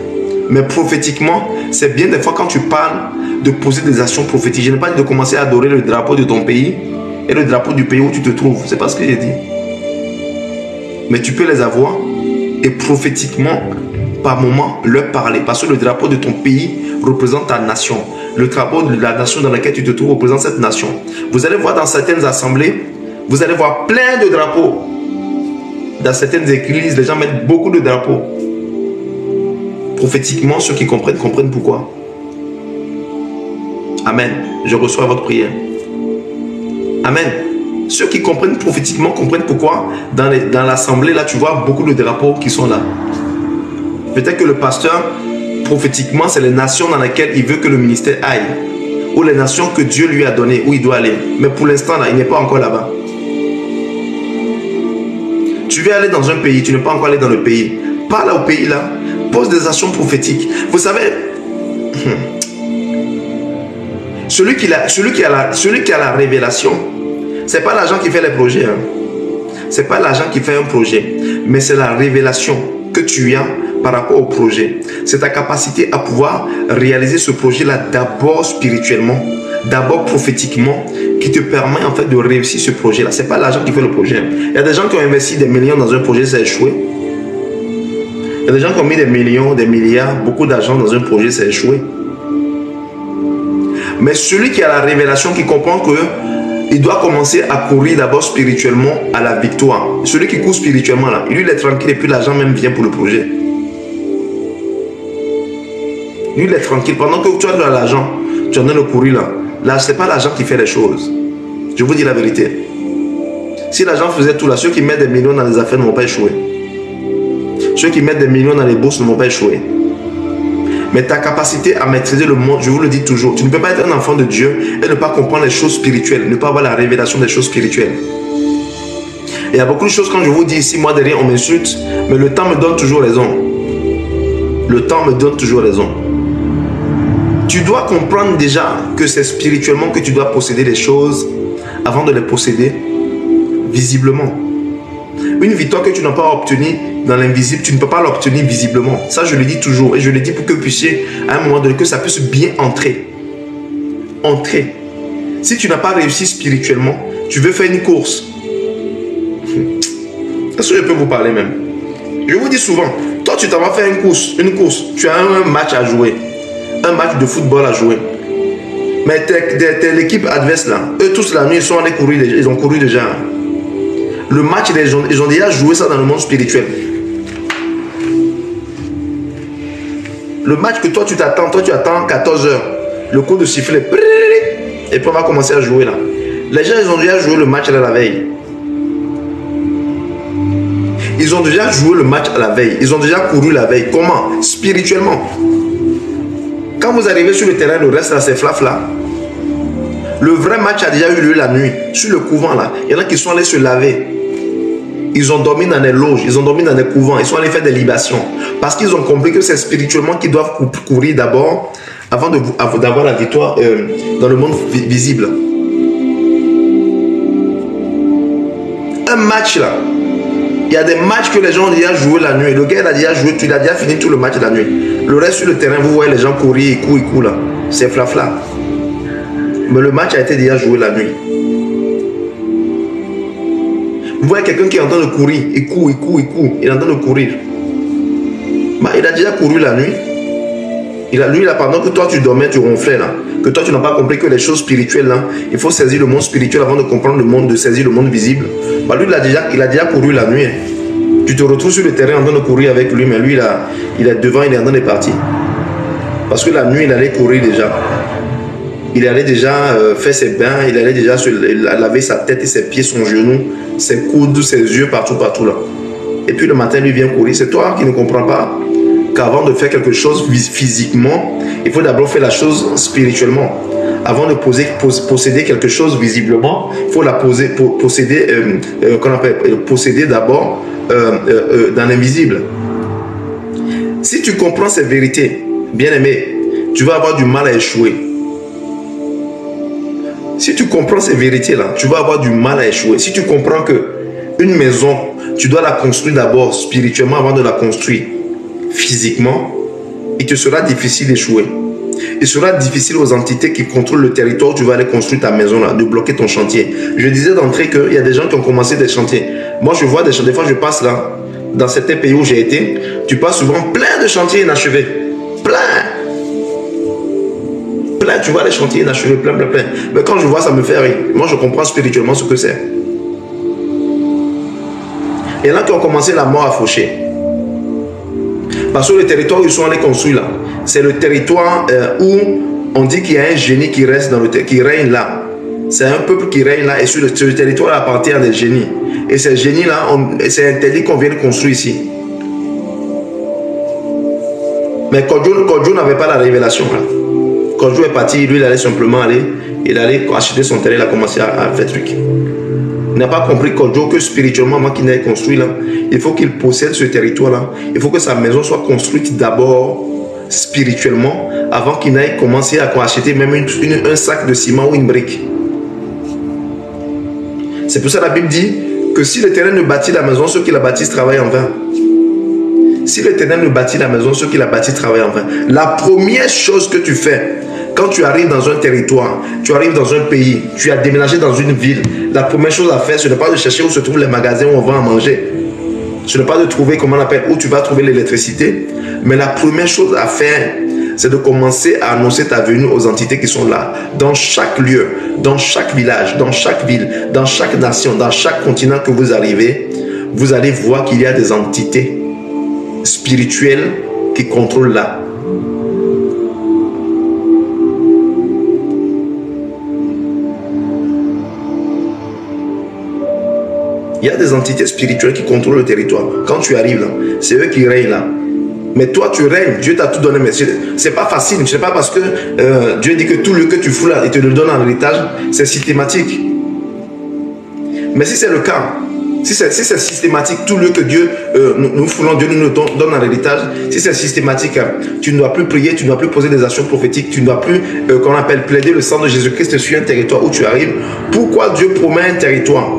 Mais prophétiquement, c'est bien des fois quand tu parles de poser des actions prophétiques. Je n'ai pas dit de commencer à adorer le drapeau de ton pays et le drapeau du pays où tu te trouves. C'est pas ce que j'ai dit. Mais tu peux les avoir et prophétiquement, par moment, leur parler. Parce que le drapeau de ton pays représente ta nation. Le drapeau de la nation dans laquelle tu te trouves représente cette nation. Vous allez voir dans certaines assemblées, vous allez voir plein de drapeaux. Dans certaines églises, les gens mettent beaucoup de drapeaux. Prophétiquement, ceux qui comprennent, comprennent pourquoi. Amen. Je reçois votre prière. Amen. Ceux qui comprennent prophétiquement comprennent pourquoi dans l'assemblée, là, tu vois beaucoup de drapeaux qui sont là. Peut-être que le pasteur, prophétiquement, c'est les nations dans lesquelles il veut que le ministère aille. Ou les nations que Dieu lui a données, où il doit aller. Mais pour l'instant, là, il n'est pas encore là-bas. Tu veux aller dans un pays, tu n'es pas encore allé dans le pays. Parle au pays, là. Pose des actions prophétiques. Vous savez, celui qui a la révélation, c'est pas l'agent qui fait les projets. Hein. C'est pas l'agent qui fait un projet. Mais c'est la révélation que tu as par rapport au projet. C'est ta capacité à pouvoir réaliser ce projet-là d'abord spirituellement, d'abord prophétiquement, qui te permet en fait de réussir ce projet-là. C'est pas l'agent qui fait le projet. Il y a des gens qui ont investi des millions dans un projet, ça a échoué. Il y a des gens qui ont mis des millions, des milliards, beaucoup d'argent dans un projet, ça a échoué. Mais celui qui a la révélation, qui comprend que il doit commencer à courir d'abord spirituellement à la victoire. Celui qui court spirituellement là, lui il est tranquille et puis l'argent même vient pour le projet. Lui il est tranquille. Pendant que tu as de l'argent, tu en as le courir là. Là, ce n'est pas l'argent qui fait les choses. Je vous dis la vérité. Si l'argent faisait tout là, ceux qui mettent des millions dans les affaires ne vont pas échouer. Ceux qui mettent des millions dans les bourses ne vont pas échouer. Mais ta capacité à maîtriser le monde, je vous le dis toujours, tu ne peux pas être un enfant de Dieu et ne pas comprendre les choses spirituelles, ne pas avoir la révélation des choses spirituelles. Et il y a beaucoup de choses quand je vous dis ici, moi derrière on m'insulte, mais le temps me donne toujours raison. Le temps me donne toujours raison. Tu dois comprendre déjà que c'est spirituellement que tu dois posséder les choses avant de les posséder visiblement. Une victoire que tu n'as pas obtenue dans l'invisible, tu ne peux pas l'obtenir visiblement. Ça, je le dis toujours. Et je le dis pour que vous puissiez, à un moment donné, que ça puisse bien entrer. Entrer. Si tu n'as pas réussi spirituellement, tu veux faire une course. Est-ce que je peux vous parler même? Je vous dis souvent, toi, tu t'en vas faire une course. Tu as un match à jouer. Un match de football à jouer. Mais l'équipe adverse, là, eux tous la nuit, ils sont allés courir. Ils ont couru déjà. Le match, ils ont déjà joué ça dans le monde spirituel. Le match que toi tu attends 14 heures. Le coup de sifflet. Et puis on va commencer à jouer là. Les gens, ils ont déjà joué le match là la veille. Ils ont déjà joué le match à la veille. Ils ont déjà couru la veille. Comment? Spirituellement. Quand vous arrivez sur le terrain, le reste là, c'est flaf là. Le vrai match a déjà eu lieu la nuit. Sur le couvent là, il y en a qui sont allés se laver. Ils ont dormi dans des loges, ils ont dormi dans des couvents, ils sont allés faire des libations. Parce qu'ils ont compris que c'est spirituellement qu'ils doivent courir d'abord avant d'avoir la victoire dans le monde visible. Un match là, il y a des matchs que les gens ont déjà joué la nuit. Le gars il a déjà joué, il a déjà fini tout le match la nuit. Le reste sur le terrain, vous voyez les gens courir, ils courent là. C'est flafla. Mais le match a été déjà joué la nuit. Vous voyez quelqu'un qui est en train de courir, il court, il est en train de courir. Bah, il a déjà couru la nuit. Lui, pendant que toi tu dormais, tu ronflais là. Que toi tu n'as pas compris que les choses spirituelles là, il faut saisir le monde spirituel avant de comprendre le monde, de saisir le monde visible. Bah, lui, il a déjà couru la nuit. Tu te retrouves sur le terrain en train de courir avec lui, mais lui là, il est devant, il est en train de partir. Parce que la nuit, il allait courir déjà. Il allait déjà faire ses bains, il allait déjà laver sa tête et ses pieds, son genou, ses coudes, ses yeux, partout là. Et puis le matin, lui vient courir. C'est toi qui ne comprends pas qu'avant de faire quelque chose physiquement, il faut d'abord faire la chose spirituellement. Avant de posséder quelque chose visiblement, il faut la posséder d'abord dans l'invisible. Si tu comprends ces vérités, bien aimé, tu vas avoir du mal à échouer. Si tu comprends ces vérités-là, tu vas avoir du mal à échouer. Si tu comprends que une maison, tu dois la construire d'abord spirituellement avant de la construire physiquement, il te sera difficile d'échouer. Il sera difficile aux entités qui contrôlent le territoire où tu vas aller construire ta maison là, de bloquer ton chantier. Je disais d'entrée qu'il y a des gens qui ont commencé des chantiers. Moi, je vois des fois je passe là, dans certains pays où j'ai été, tu passes souvent plein de chantiers inachevés. Plein, tu vois les chantiers inachevés, plein. Mais quand je vois, ça me fait rire. Moi, je comprends spirituellement ce que c'est. Il y en a qui ont commencé la mort à faucher. Parce que le territoire où ils sont allés construire là, c'est le territoire où on dit qu'il y a un génie qui reste qui règne là. C'est un peuple qui règne là et sur le territoire appartient à des génies. Et ces génies là, c'est interdit qu'on vienne construire ici. Mais Kodjo n'avait pas la révélation là. Kodjo est parti, lui il allait simplement acheter son terrain, il a commencé à faire truc. Il n'a pas compris Kodjo que spirituellement, avant qu'il n'ait construit là, il faut qu'il possède ce territoire là. Il faut que sa maison soit construite d'abord spirituellement avant qu'il n'aille commencer à acheter même un sac de ciment ou une brique. C'est pour ça que la Bible dit que si l'Éternel ne bâtit la maison, ceux qui la bâtissent travaillent en vain. Si l'Éternel ne bâtit la maison, ceux qui la bâtissent travaillent en vain. La première chose que tu fais quand tu arrives dans un territoire, tu arrives dans un pays, tu as déménagé dans une ville, la première chose à faire, ce n'est pas de chercher où se trouvent les magasins où on va en manger. Ce n'est pas de trouver, comment on appelle, où tu vas trouver l'électricité. Mais la première chose à faire, c'est de commencer à annoncer ta venue aux entités qui sont là. Dans chaque lieu, dans chaque village, dans chaque ville, dans chaque nation, dans chaque continent que vous arrivez, vous allez voir qu'il y a des entités spirituelles qui contrôlent là. Il y a des entités spirituelles qui contrôlent le territoire. Quand tu arrives là, c'est eux qui règnent là. Mais toi, tu règnes. Dieu t'a tout donné. Mais c'est pas facile. Ce n'est pas parce que Dieu dit que tout le que tu fous là, il te le donne en héritage. C'est systématique. Mais si c'est le cas, si c'est systématique, tout le que Dieu nous foulons, Dieu nous le donne en héritage. Si c'est systématique, tu ne dois plus prier, tu ne dois plus poser des actions prophétiques, tu ne dois plus, qu'on appelle, plaider le sang de Jésus-Christ sur un territoire où tu arrives. Pourquoi Dieu promet un territoire?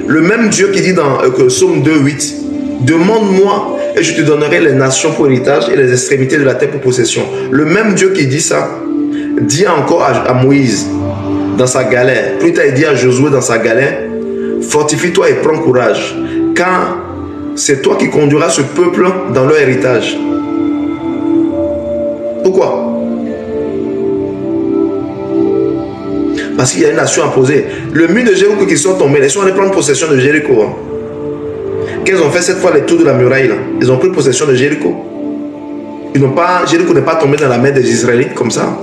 Le même Dieu qui dit dans Psaume 2:8, demande-moi et je te donnerai les nations pour héritage et les extrémités de la terre pour possession. Le même Dieu qui dit ça, dit encore à Moïse dans sa galère. Plus tard, il dit à Josué dans sa galère, fortifie-toi et prends courage, car c'est toi qui conduiras ce peuple dans leur héritage. Pourquoi? Parce qu'il y a une nation à poser. Le mur de Jéricho qui sont tombés, ils sont allés prendre possession de Jéricho. Qu'est-ce qu'ils ont fait cette fois, les tours de la muraille là? Ils ont pris possession de Jéricho. Jéricho n'est pas tombé dans la main des Israélites comme ça.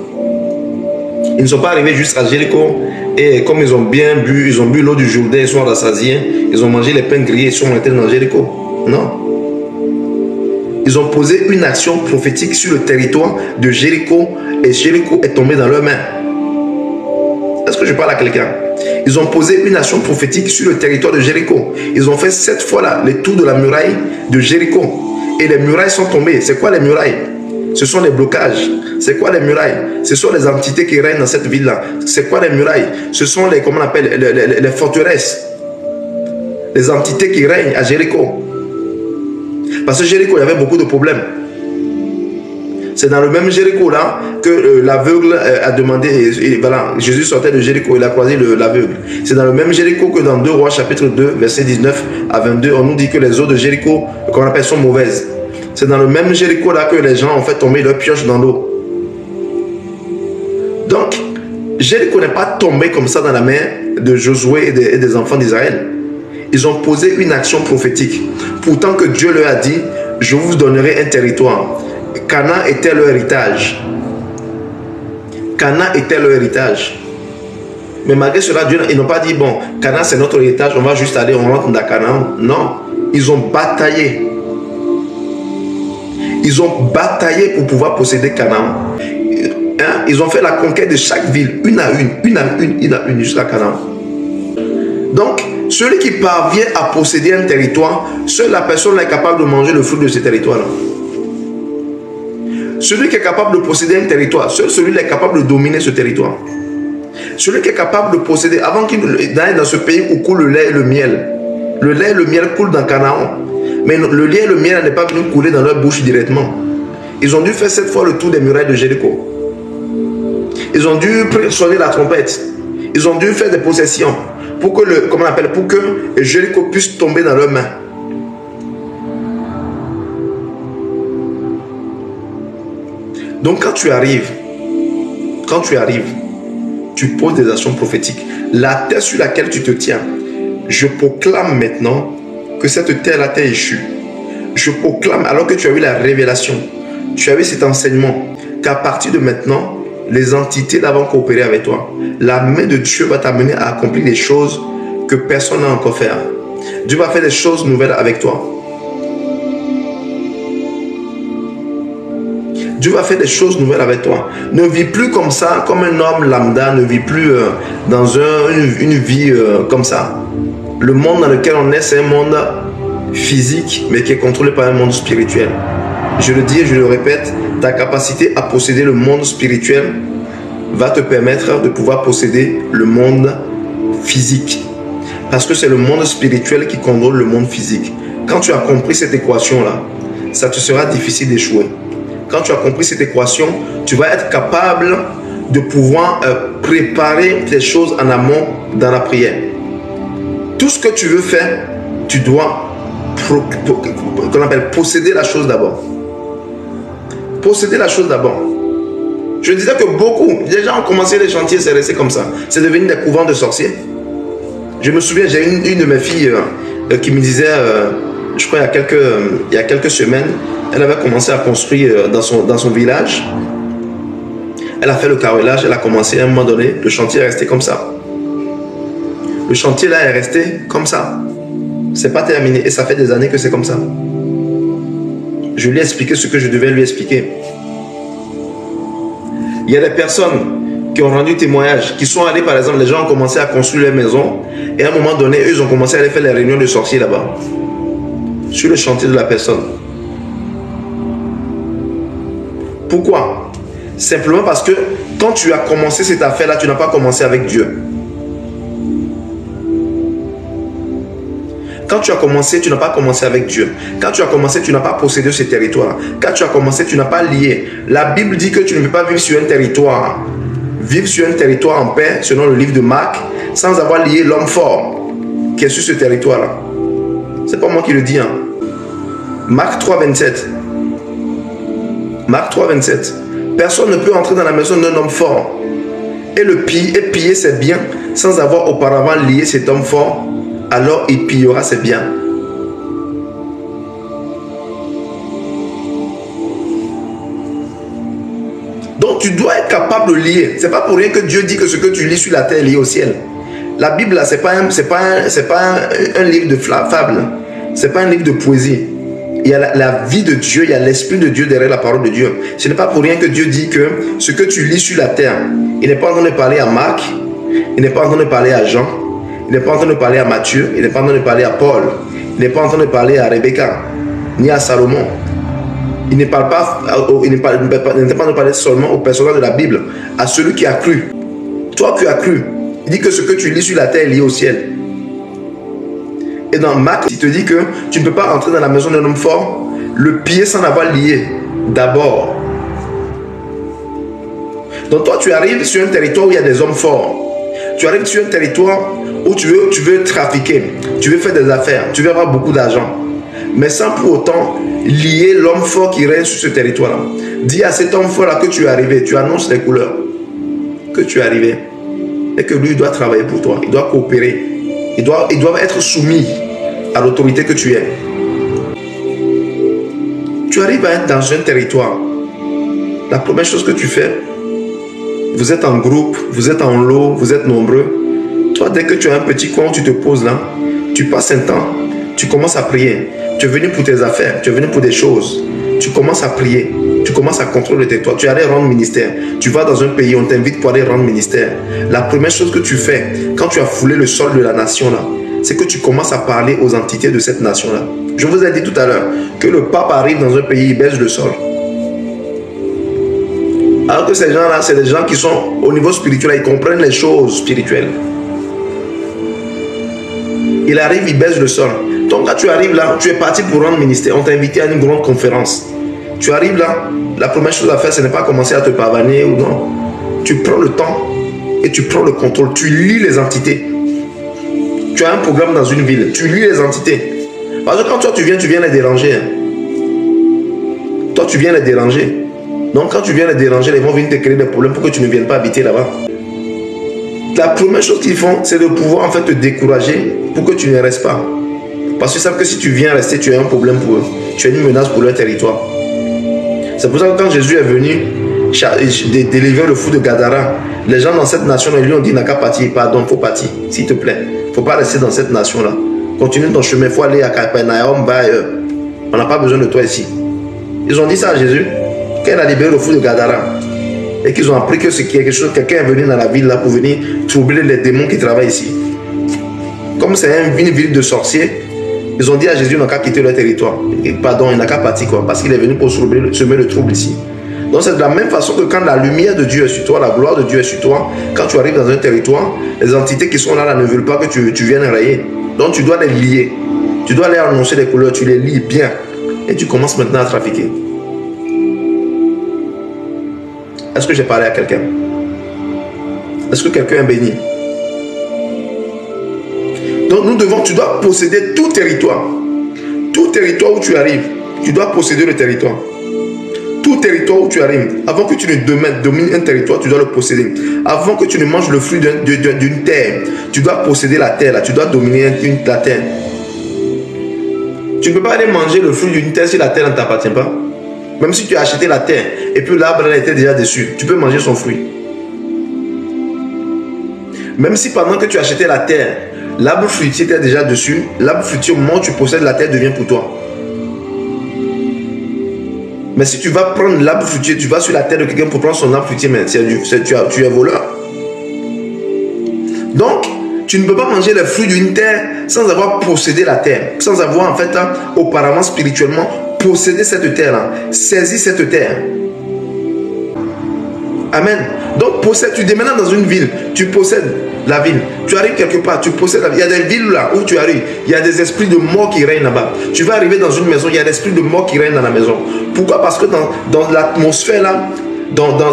Ils ne sont pas arrivés juste à Jéricho et comme ils ont bien bu, ils ont bu l'eau du Jourdain, ils sont rassasiés, ils ont mangé les pains grillés, ils sont rentrés dans Jéricho. Non. Ils ont posé une action prophétique sur le territoire de Jéricho et Jéricho est tombé dans leurs mains. Est-ce que je parle à quelqu'un? Ils ont posé une action prophétique sur le territoire de Jéricho. Ils ont fait 7 fois là, les tours de la muraille de Jéricho. Et les murailles sont tombées. C'est quoi les murailles? Ce sont les blocages. C'est quoi les murailles? Ce sont les entités qui règnent dans cette ville-là. C'est quoi les murailles? Ce sont les, comment on appelle, les forteresses. Les entités qui règnent à Jéricho. Parce que Jéricho, il y avait beaucoup de problèmes. C'est dans le même Jéricho là que l'aveugle a demandé, et voilà, Jésus sortait de Jéricho, il a croisé l'aveugle. C'est dans le même Jéricho que dans 2 Rois chapitre 2, verset 19 à 22, on nous dit que les eaux de Jéricho, qu'on appelle, sont mauvaises. C'est dans le même Jéricho là que les gens ont fait tomber leurs pioches dans l'eau. Donc, Jéricho n'est pas tombé comme ça dans la main de Josué et des enfants d'Israël. Ils ont posé une action prophétique. Pourtant que Dieu leur a dit, je vous donnerai un territoire. Canaan était leur héritage. Canaan était leur héritage. Mais malgré cela, Dieu, ils n'ont pas dit, bon, Canaan c'est notre héritage, on va juste aller, on rentre dans Canaan. Non, ils ont bataillé. Ils ont bataillé pour pouvoir posséder Canaan. Hein? Ils ont fait la conquête de chaque ville, une à une, jusqu'à Canaan. Donc, celui qui parvient à posséder un territoire, seule la personne est capable de manger le fruit de ce territoire-là. Celui qui est capable de posséder un territoire, seul celui qui est capable de dominer ce territoire. Celui qui est capable de posséder, avant qu'il aille dans ce pays où coule le lait et le miel. Le lait et le miel coulent dans Canaan. Mais le lait et le miel n'est pas venu couler dans leur bouche directement. Ils ont dû faire 7 fois le tour des murailles de Jéricho. Ils ont dû sonner la trompette. Ils ont dû faire des possessions pour que, comment on appelle, pour que Jéricho puisse tomber dans leurs mains. Donc quand tu arrives, tu poses des actions prophétiques. La terre sur laquelle tu te tiens, je proclame maintenant que cette terre-là t'est échue. Je proclame, alors que tu as eu la révélation, tu as eu cet enseignement, qu'à partir de maintenant, les entités là vont coopérer avec toi. La main de Dieu va t'amener à accomplir des choses que personne n'a encore fait. Dieu va faire des choses nouvelles avec toi. Dieu va faire des choses nouvelles avec toi. Ne vis plus comme ça, comme un homme lambda, ne vis plus dans une vie comme ça. Le monde dans lequel on est, c'est un monde physique, mais qui est contrôlé par un monde spirituel. Je le dis et je le répète, ta capacité à posséder le monde spirituel va te permettre de pouvoir posséder le monde physique. Parce que c'est le monde spirituel qui contrôle le monde physique. Quand tu as compris cette équation-là, ça te sera difficile d'échouer. Quand tu as compris cette équation, tu vas être capable de pouvoir préparer les choses en amont dans la prière. Tout ce que tu veux faire, tu dois qu'on appelle posséder la chose d'abord. Posséder la chose d'abord. Je disais que beaucoup, les gens ont commencé les chantiers, c'est resté comme ça. C'est devenu des couvents de sorciers. Je me souviens, j'ai une de mes filles qui me disait, je crois il y a quelques semaines, elle avait commencé à construire dans son village. Elle a fait le carrelage, elle a commencé à un moment donné, le chantier est resté comme ça. Le chantier là est resté comme ça. C'est pas terminé et ça fait des années que c'est comme ça. Je lui ai expliqué ce que je devais lui expliquer. Il y a des personnes qui ont rendu témoignage, qui sont allés, par exemple, les gens ont commencé à construire leur maison et à un moment donné, eux, ils ont commencé à aller faire les réunions de sorciers là-bas, sur le chantier de la personne. Pourquoi? Simplement parce que quand tu as commencé cette affaire-là, tu n'as pas commencé avec Dieu. Quand tu as commencé, tu n'as pas commencé avec Dieu. Quand tu as commencé, tu n'as pas possédé ce territoire. Quand tu as commencé, tu n'as pas lié. La Bible dit que tu ne peux pas vivre sur un territoire. Vivre sur un territoire en paix, selon le livre de Marc, sans avoir lié l'homme fort qui est sur ce territoire-là. C'est pas moi qui le dis. Hein. Marc 3, 27. Marc 3, 27. Personne ne peut entrer dans la maison d'un homme fort et piller ses biens sans avoir auparavant lié cet homme fort. Alors il pillera ses biens. Donc tu dois être capable de lier. C'est pas pour rien que Dieu dit que ce que tu lis sur la terre est lié au ciel. La Bible là, c'est pas un livre de fable. C'est pas un livre de poésie. Il y a la vie de Dieu, il y a l'esprit de Dieu derrière la parole de Dieu. Ce n'est pas pour rien que Dieu dit que ce que tu lis sur la terre, il n'est pas en train de parler à Marc, Il n'est pas en train de parler à Jean. Il n'est pas en train de parler à Matthieu. Il n'est pas en train de parler à Paul. Il n'est pas en train de parler à Rebecca, ni à Salomon. Il ne parle pas, il n'est pas en train de parler seulement aux personnages de la Bible, à celui qui a cru. Toi qui as cru, il dit que ce que tu lis sur la terre est lié au ciel. Et dans Marc, il te dit que tu ne peux pas entrer dans la maison d'un homme fort, le pied sans avoir lié d'abord. Donc toi, tu arrives sur un territoire où il y a des hommes forts. Tu arrives sur un territoire où tu veux trafiquer, tu veux faire des affaires, tu veux avoir beaucoup d'argent. Mais sans pour autant lier l'homme fort qui règne sur ce territoire-là. Dis à cet homme fort-là que tu es arrivé, tu annonces les couleurs, que tu es arrivé. Et que lui doit travailler pour toi, il doit coopérer. Il doit être soumis à l'autorité que tu es. Tu arrives à être dans un territoire. La première chose que tu fais, vous êtes en groupe, vous êtes en lot, vous êtes nombreux. Toi, dès que tu as un petit coin où tu te poses là, tu passes un temps, tu commences à prier. Tu es venu pour tes affaires, tu es venu pour des choses. Tu commences à prier, tu commences à contrôler le territoire. Tu allais rendre ministère. Tu vas dans un pays, on t'invite pour aller rendre ministère. La première chose que tu fais, quand tu as foulé le sol de la nation là, c'est que tu commences à parler aux entités de cette nation là. Je vous ai dit tout à l'heure que le pape arrive dans un pays, il baisse le sol. Alors que ces gens-là, c'est des gens qui sont au niveau spirituel, ils comprennent les choses spirituelles. Il arrive, il baisse le sol. Donc quand tu arrives là, tu es parti pour rendre ministère, on t'a invité à une grande conférence. Tu arrives là, la première chose à faire, ce n'est pas commencer à te pavaner ou non. Tu prends le temps et tu prends le contrôle. Tu lis les entités. Tu as un programme dans une ville, tu lis les entités. Parce que quand toi tu viens les déranger. Toi tu viens les déranger. Donc quand tu viens les déranger, ils vont venir te créer des problèmes pour que tu ne viennes pas habiter là-bas. La première chose qu'ils font, c'est de pouvoir en fait te décourager pour que tu ne restes pas. Parce qu'ils savent que si tu viens rester, tu es un problème pour eux. Tu es une menace pour leur territoire. C'est pour ça que quand Jésus est venu délivrer le fou de Gadara, les gens dans cette nation ils lui ont dit n'a qu'à partir, pardon, il faut partir, s'il te plaît. Il ne faut pas rester dans cette nation-là. Continue ton chemin, il faut aller à Capernaum, va ailleurs. On n'a pas besoin de toi ici. Ils ont dit ça à Jésus, quand il a libéré le fou de Gadara. Et qu'ils ont appris que c'est quelque chose, quelqu'un est venu dans la ville là pour venir troubler les démons qui travaillent ici. Comme c'est une ville de sorciers, ils ont dit à Jésus, il n'a qu'à quitter leur territoire. Et pardon, il n'a qu'à partir quoi, parce qu'il est venu pour semer le trouble ici. Donc c'est de la même façon que quand la lumière de Dieu est sur toi, la gloire de Dieu est sur toi, quand tu arrives dans un territoire, les entités qui sont là, ne veulent pas que tu viennes rayer. Donc tu dois les lier. Tu dois leur annoncer les couleurs, tu les lis bien. Et tu commences maintenant à trafiquer. Est-ce que j'ai parlé à quelqu'un? Est-ce que quelqu'un est béni? Donc tu dois posséder tout territoire. Tout territoire où tu arrives, tu dois posséder le territoire. Tout territoire où tu arrives, avant que tu ne domines un territoire, tu dois le posséder. Avant que tu ne manges le fruit d'une terre, tu dois posséder la terre, là, tu dois dominer la terre. Tu ne peux pas aller manger le fruit d'une terre si la terre ne t'appartient pas. Même si tu as acheté la terre et puis l'arbre était déjà dessus, tu peux manger son fruit. Même si pendant que tu as acheté la terre, l'arbre fruitier était déjà dessus, l'arbre fruitier au moment où tu possèdes la terre devient pour toi. Mais si tu vas prendre l'arbre fruitier, tu vas sur la terre de quelqu'un pour prendre son arbre fruitier, mais tu es voleur. Donc, tu ne peux pas manger les fruits d'une terre sans avoir possédé la terre, sans avoir en fait auparavant spirituellement posséder cette terre-là, saisir cette terre. Amen. Donc, tu déménages dans une ville, tu possèdes la ville. Tu arrives quelque part, tu possèdes la ville. Il y a des villes là où tu arrives, il y a des esprits de mort qui règnent là-bas. Tu vas arriver dans une maison, il y a des esprits de mort qui règnent dans la maison. Pourquoi? Parce que dans l'atmosphère là, dans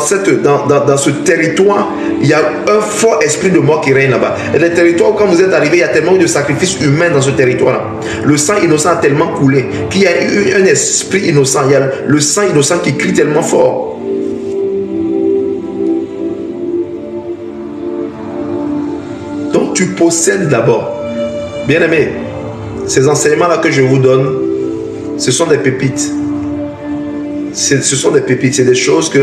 ce territoire, il y a un fort esprit de mort qui règne là-bas. Et les territoires où quand vous êtes arrivé, il y a tellement eu de sacrifices humains dans ce territoire-là. Le sang innocent a tellement coulé qu'il y a eu un esprit innocent. Il y a le sang innocent qui crie tellement fort. Donc tu possèdes d'abord. Bien-aimés, ces enseignements-là que je vous donne, ce sont des pépites. Ce sont des pépites, c'est des choses que,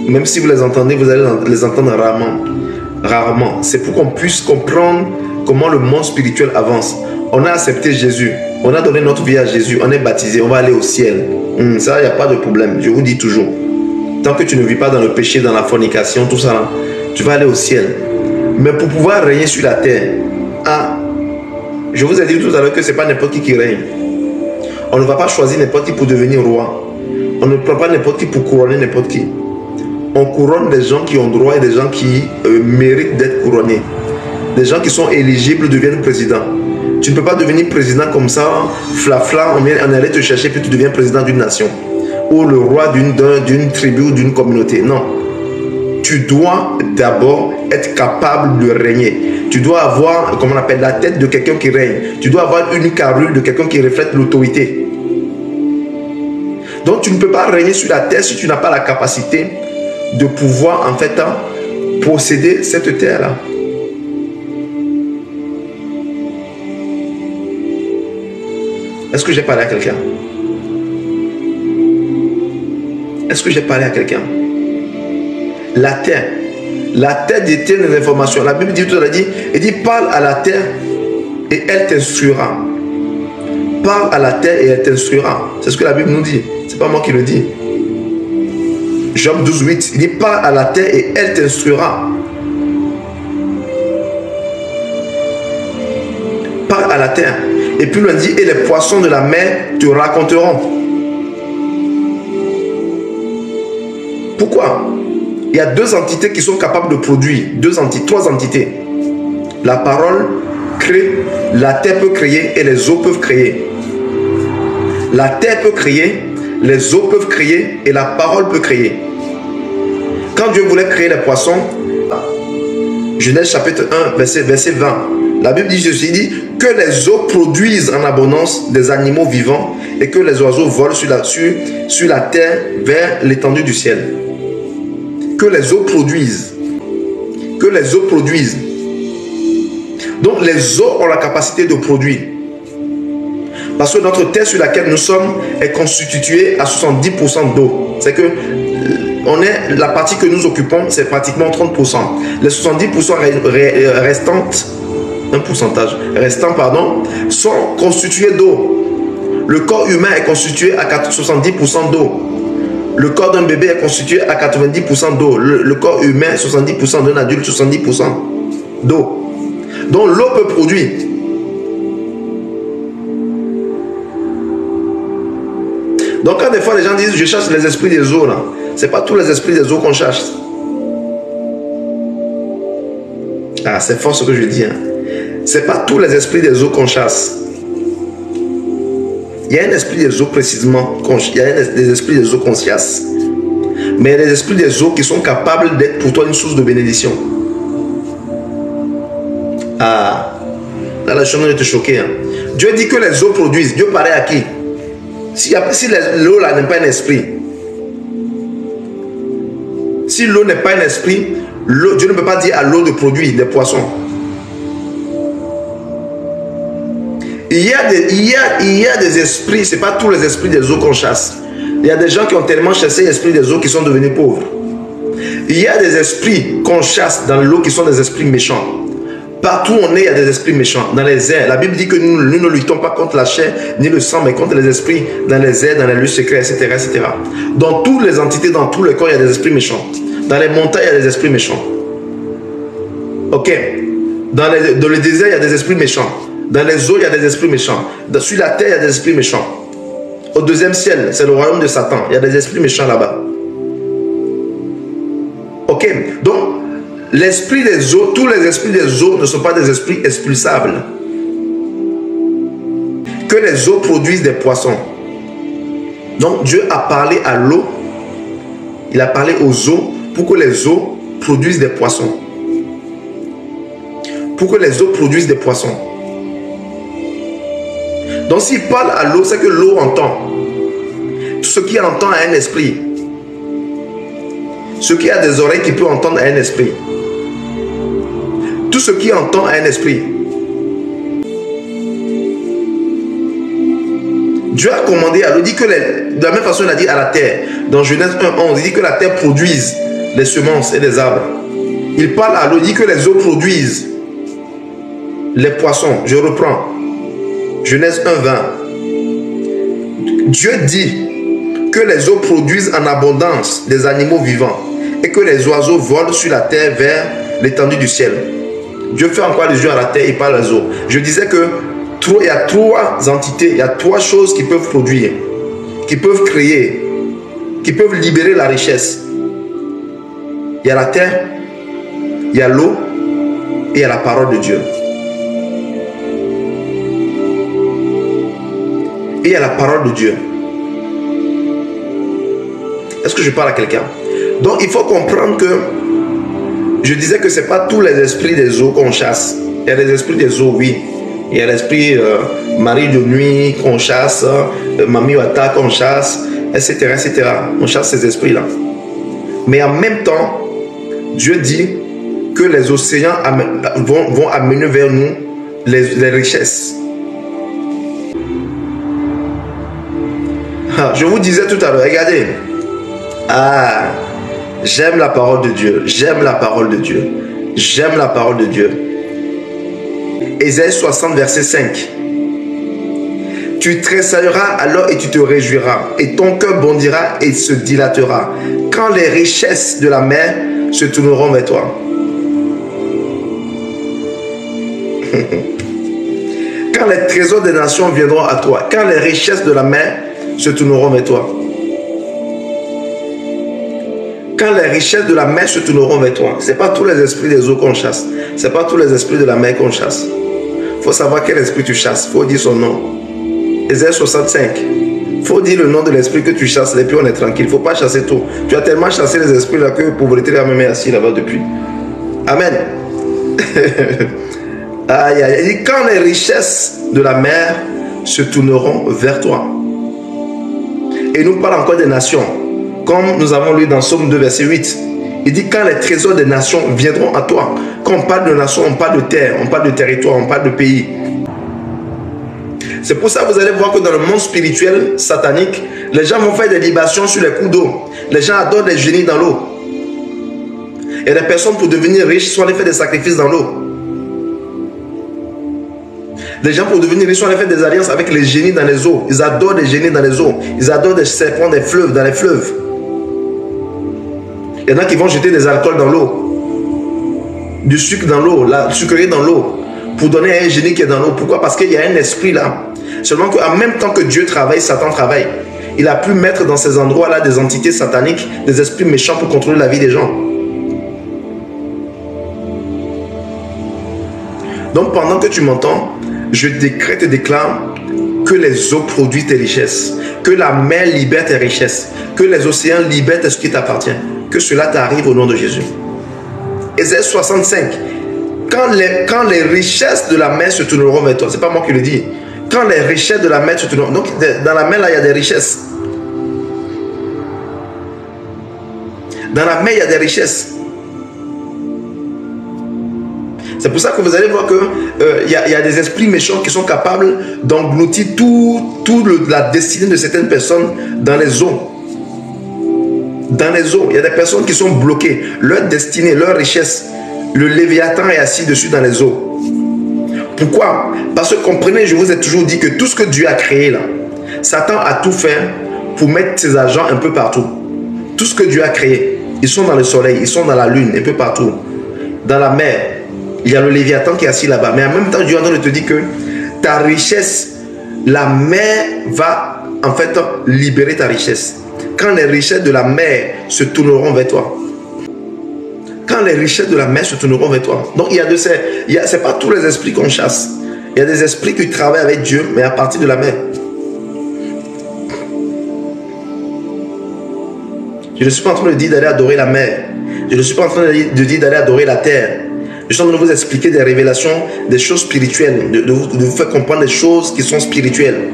même si vous les entendez, vous allez les entendre rarement. C'est pour qu'on puisse comprendre comment le monde spirituel avance. On a accepté Jésus, on a donné notre vie à Jésus, on est baptisé, on va aller au ciel. Ça, il n'y a pas de problème, je vous dis toujours. Tant que tu ne vis pas dans le péché, dans la fornication, tout ça, là, tu vas aller au ciel. Mais pour pouvoir régner sur la terre, je vous ai dit tout à l'heure que ce n'est pas n'importe qui règne. On ne va pas choisir n'importe qui pour devenir roi. On ne prend pas n'importe qui pour couronner n'importe qui. On couronne des gens qui ont droit et des gens qui méritent d'être couronnés. Des gens qui sont éligibles deviennent présidents. Tu ne peux pas devenir président comme ça, flafla, on allait te chercher puis tu deviens président d'une nation. Ou le roi d'une tribu ou d'une communauté. Non. Tu dois d'abord être capable de régner. Tu dois avoir, comment on appelle, la tête de quelqu'un qui règne. Tu dois avoir une carrure de quelqu'un qui reflète l'autorité. Donc tu ne peux pas régner sur la terre si tu n'as pas la capacité de pouvoir en fait posséder cette terre-là. Est-ce que j'ai parlé à quelqu'un? Est-ce que j'ai parlé à quelqu'un? La terre détient les informations. La Bible dit tout à l'heure, il dit parle à la terre et elle t'instruira. Parle à la terre et elle t'instruira. C'est ce que la Bible nous dit. C'est pas moi qui le dis. Job 12, 8, il dit parle à la terre et elle t'instruira. Parle à la terre. Et puis on dit et les poissons de la mer te raconteront. Pourquoi? Il y a deux entités qui sont capables de produire. Trois entités. La parole crée, la terre peut créer et les eaux peuvent créer. La terre peut créer, les eaux peuvent créer et la parole peut créer. Quand Dieu voulait créer les poissons, Genèse chapitre 1, verset 20, la Bible dit ceci, il dit que les eaux produisent en abondance des animaux vivants et que les oiseaux volent sur la terre vers l'étendue du ciel. Que les eaux produisent. Que les eaux produisent. Donc les eaux ont la capacité de produire. Parce que notre terre sur laquelle nous sommes est constituée à 70% d'eau. C'est que la partie que nous occupons, c'est pratiquement 30%. Les 70% restantes, sont constitués d'eau. Le corps humain est constitué à 70% d'eau. Le corps d'un bébé est constitué à 90% d'eau. Le corps humain, 70%, d'un adulte, 70% d'eau. Donc l'eau peut produire. Donc quand des fois les gens disent je chasse les esprits des eaux, là, c'est pas tous les esprits des eaux qu'on chasse. C'est fort ce que je dis. C'est pas tous les esprits des eaux qu'on chasse. Il y a un esprit des eaux précisément, il y a des esprits des eaux qu'on chasse. Mais il y a des esprits des eaux qui sont capables d'être pour toi une source de bénédiction. Là, je suis en train de te choquer. Dieu dit que les eaux produisent. Dieu paraît à qui? Si l'eau là n'est pas un esprit, si l'eau n'est pas un esprit, Dieu ne peut pas dire à l'eau de produire des poissons. Il y a des esprits, ce n'est pas tous les esprits des eaux qu'on chasse. Il y a des gens qui ont tellement chassé les esprits des eaux qui sont devenus pauvres. Il y a des esprits qu'on chasse dans l'eau qui sont des esprits méchants. Partout où on est, il y a des esprits méchants. Dans les airs, la Bible dit que nous ne luttons pas contre la chair ni le sang, mais contre les esprits dans les airs, dans les lieux secrets, etc., etc. Dans toutes les entités, dans tous les corps, il y a des esprits méchants. Dans les montagnes, il y a des esprits méchants. Ok. Dans le désert, il y a des esprits méchants. Dans les eaux, il y a des esprits méchants. Sur la terre, il y a des esprits méchants. Au deuxième ciel, c'est le royaume de Satan. Il y a des esprits méchants là-bas. Ok. Donc, l'esprit des eaux, tous les esprits des eaux ne sont pas des esprits expulsables. Que les eaux produisent des poissons. Donc, Dieu a parlé à l'eau. Il a parlé aux eaux pour que les eaux produisent des poissons. Pour que les eaux produisent des poissons. Donc s'il parle à l'eau, c'est que l'eau entend. Tout ce qui entend a un esprit. Ce qui a des oreilles qui peut entendre a un esprit. Tout ce qui entend a un esprit. Dieu a commandé à l'eau, dit que de la même façon il a dit à la terre, dans Genèse 1:11, il dit que la terre produise les semences et les arbres. Il parle à l'eau, il dit que les eaux produisent les poissons. Je reprends. Genèse 1:20. Dieu dit que les eaux produisent en abondance des animaux vivants et que les oiseaux volent sur la terre vers l'étendue du ciel. Dieu fait encore les yeux à la terre et pas les eaux. Je disais que il y a trois entités, il y a trois choses qui peuvent produire, qui peuvent créer, qui peuvent libérer la richesse. Il y a la terre, il y a l'eau et il y a la parole de Dieu. Et il y a la parole de Dieu. Est-ce que je parle à quelqu'un? Donc il faut comprendre que je disais que ce n'est pas tous les esprits des eaux qu'on chasse. Il y a les esprits des eaux, oui. Il y a l'esprit Marie de nuit qu'on chasse, Mami Wata qu'on chasse, etc., etc. On chasse ces esprits-là. Mais en même temps, Dieu dit que les océans vont amener vers nous les richesses. Je vous disais tout à l'heure, regardez. Ah, j'aime la parole de Dieu. J'aime la parole de Dieu. J'aime la parole de Dieu. Ésaïe 60, verset 5. Tu tressailleras alors et tu te réjouiras, et ton cœur bondira et se dilatera, quand les richesses de la mer se tourneront vers toi. Quand les trésors des nations viendront à toi, quand les richesses de la mer se tourneront vers toi. Quand les richesses de la mer se tourneront vers toi. Ce n'est pas tous les esprits des eaux qu'on chasse. Ce n'est pas tous les esprits de la mer qu'on chasse. Il faut savoir quel esprit tu chasses. Il faut dire son nom. Ésaïe 65. Il faut dire le nom de l'esprit que tu chasses et puis on est tranquille. Il ne faut pas chasser tout. Tu as tellement chassé les esprits là que pauvreté a même assis là-bas depuis. Amen. Aïe, aïe. Il dit quand les richesses de la mer se tourneront vers toi. Et nous parle encore des nations. Comme nous avons lu dans Psaume 2, verset 8. Il dit quand les trésors des nations viendront à toi. Quand on parle de nations, on parle de terre, on parle de territoire, on parle de pays. C'est pour ça que vous allez voir que dans le monde spirituel satanique, les gens vont faire des libations sur les coups d'eau. Les gens adorent les génies dans l'eau. Et les personnes pour devenir riches sont allées faire des sacrifices dans l'eau. Les gens pour devenir riches sont allés faire des alliances avec les génies dans les eaux. Ils adorent les génies dans les eaux. Ils adorent des serpents des fleuves, dans les fleuves. Il y en a qui vont jeter des alcools dans l'eau. Du sucre dans l'eau, la sucrerie dans l'eau. Pour donner à un génie qui est dans l'eau. Pourquoi? Parce qu'il y a un esprit là. Seulement qu'en même temps que Dieu travaille, Satan travaille. Il a pu mettre dans ces endroits-là des entités sataniques, des esprits méchants pour contrôler la vie des gens. Donc pendant que tu m'entends, je décrète et déclare que les eaux produisent tes richesses, que la mer libère tes richesses, que les océans libèrent ce qui t'appartient. Que cela t'arrive au nom de Jésus. Ésaïe 65. Quand les richesses de la mer se tourneront vers toi, c'est pas moi qui le dis. Quand les richesses de la mer se tourneront, donc dans la mer là il y a des richesses. Dans la mer il y a des richesses. C'est pour ça que vous allez voir que y a des esprits méchants qui sont capables d'engloutir toute la destinée de certaines personnes dans les eaux. Dans les eaux, il y a des personnes qui sont bloquées. Leur destinée, leur richesse, le Léviathan est assis dessus dans les eaux. Pourquoi? Parce que comprenez, je vous ai toujours dit que tout ce que Dieu a créé là, Satan a tout fait pour mettre ses agents un peu partout. Tout ce que Dieu a créé, ils sont dans le soleil, ils sont dans la lune, un peu partout. Dans la mer, il y a le Léviathan qui est assis là-bas. Mais en même temps, Dieu est en train de te dire que ta richesse, la mer va en fait libérer ta richesse. Quand les richesses de la mer se tourneront vers toi. Quand les richesses de la mer se tourneront vers toi. Donc il y a de ces... C'est pas tous les esprits qu'on chasse. Il y a des esprits qui travaillent avec Dieu, mais à partir de la mer. Je ne suis pas en train de dire d'aller adorer la mer. Je ne suis pas en train de dire d'aller adorer la terre. Je suis en train de vous expliquer des révélations, des choses spirituelles, de vous faire comprendre des choses qui sont spirituelles.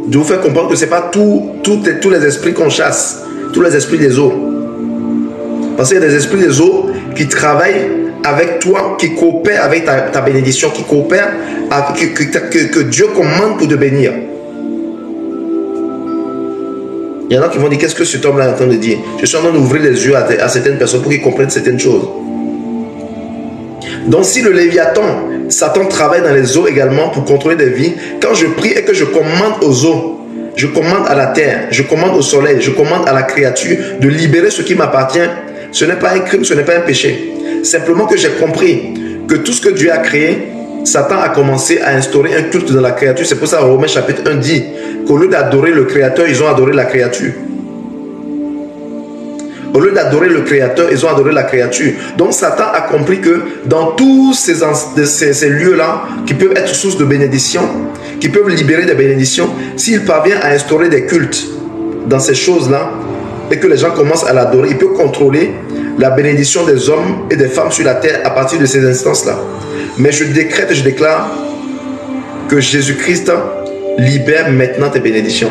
De vous faire comprendre que ce n'est pas tous les esprits qu'on chasse, tous les esprits des eaux. Parce qu'il y a des esprits des eaux qui travaillent avec toi, qui coopèrent avec ta bénédiction, qui coopèrent, que Dieu commande pour te bénir. Il y en a qui vont dire, qu'est-ce que cet homme-là est en train de dire? Je suis en train d'ouvrir les yeux à certaines personnes pour qu'ils comprennent certaines choses. Donc si le Léviathan, Satan travaille dans les eaux également pour contrôler des vies, quand je prie et que je commande aux eaux je commande à la terre, je commande au soleil, je commande à la créature de libérer ce qui m'appartient. Ce n'est pas un crime, ce n'est pas un péché. Simplement que j'ai compris que tout ce que Dieu a créé, Satan a commencé à instaurer un culte dans la créature. C'est pour ça que Romains chapitre 1 dit qu'au lieu d'adorer le Créateur, ils ont adoré la créature. Au lieu d'adorer le Créateur, ils ont adoré la créature. Donc Satan a compris que dans tous ces lieux-là, qui peuvent être source de bénédiction, qui peuvent libérer des bénédictions, s'il parvient à instaurer des cultes dans ces choses-là, et que les gens commencent à l'adorer, il peut contrôler la bénédiction des hommes et des femmes sur la terre à partir de ces instances-là. Mais je décrète et je déclare que Jésus-Christ libère maintenant tes bénédictions.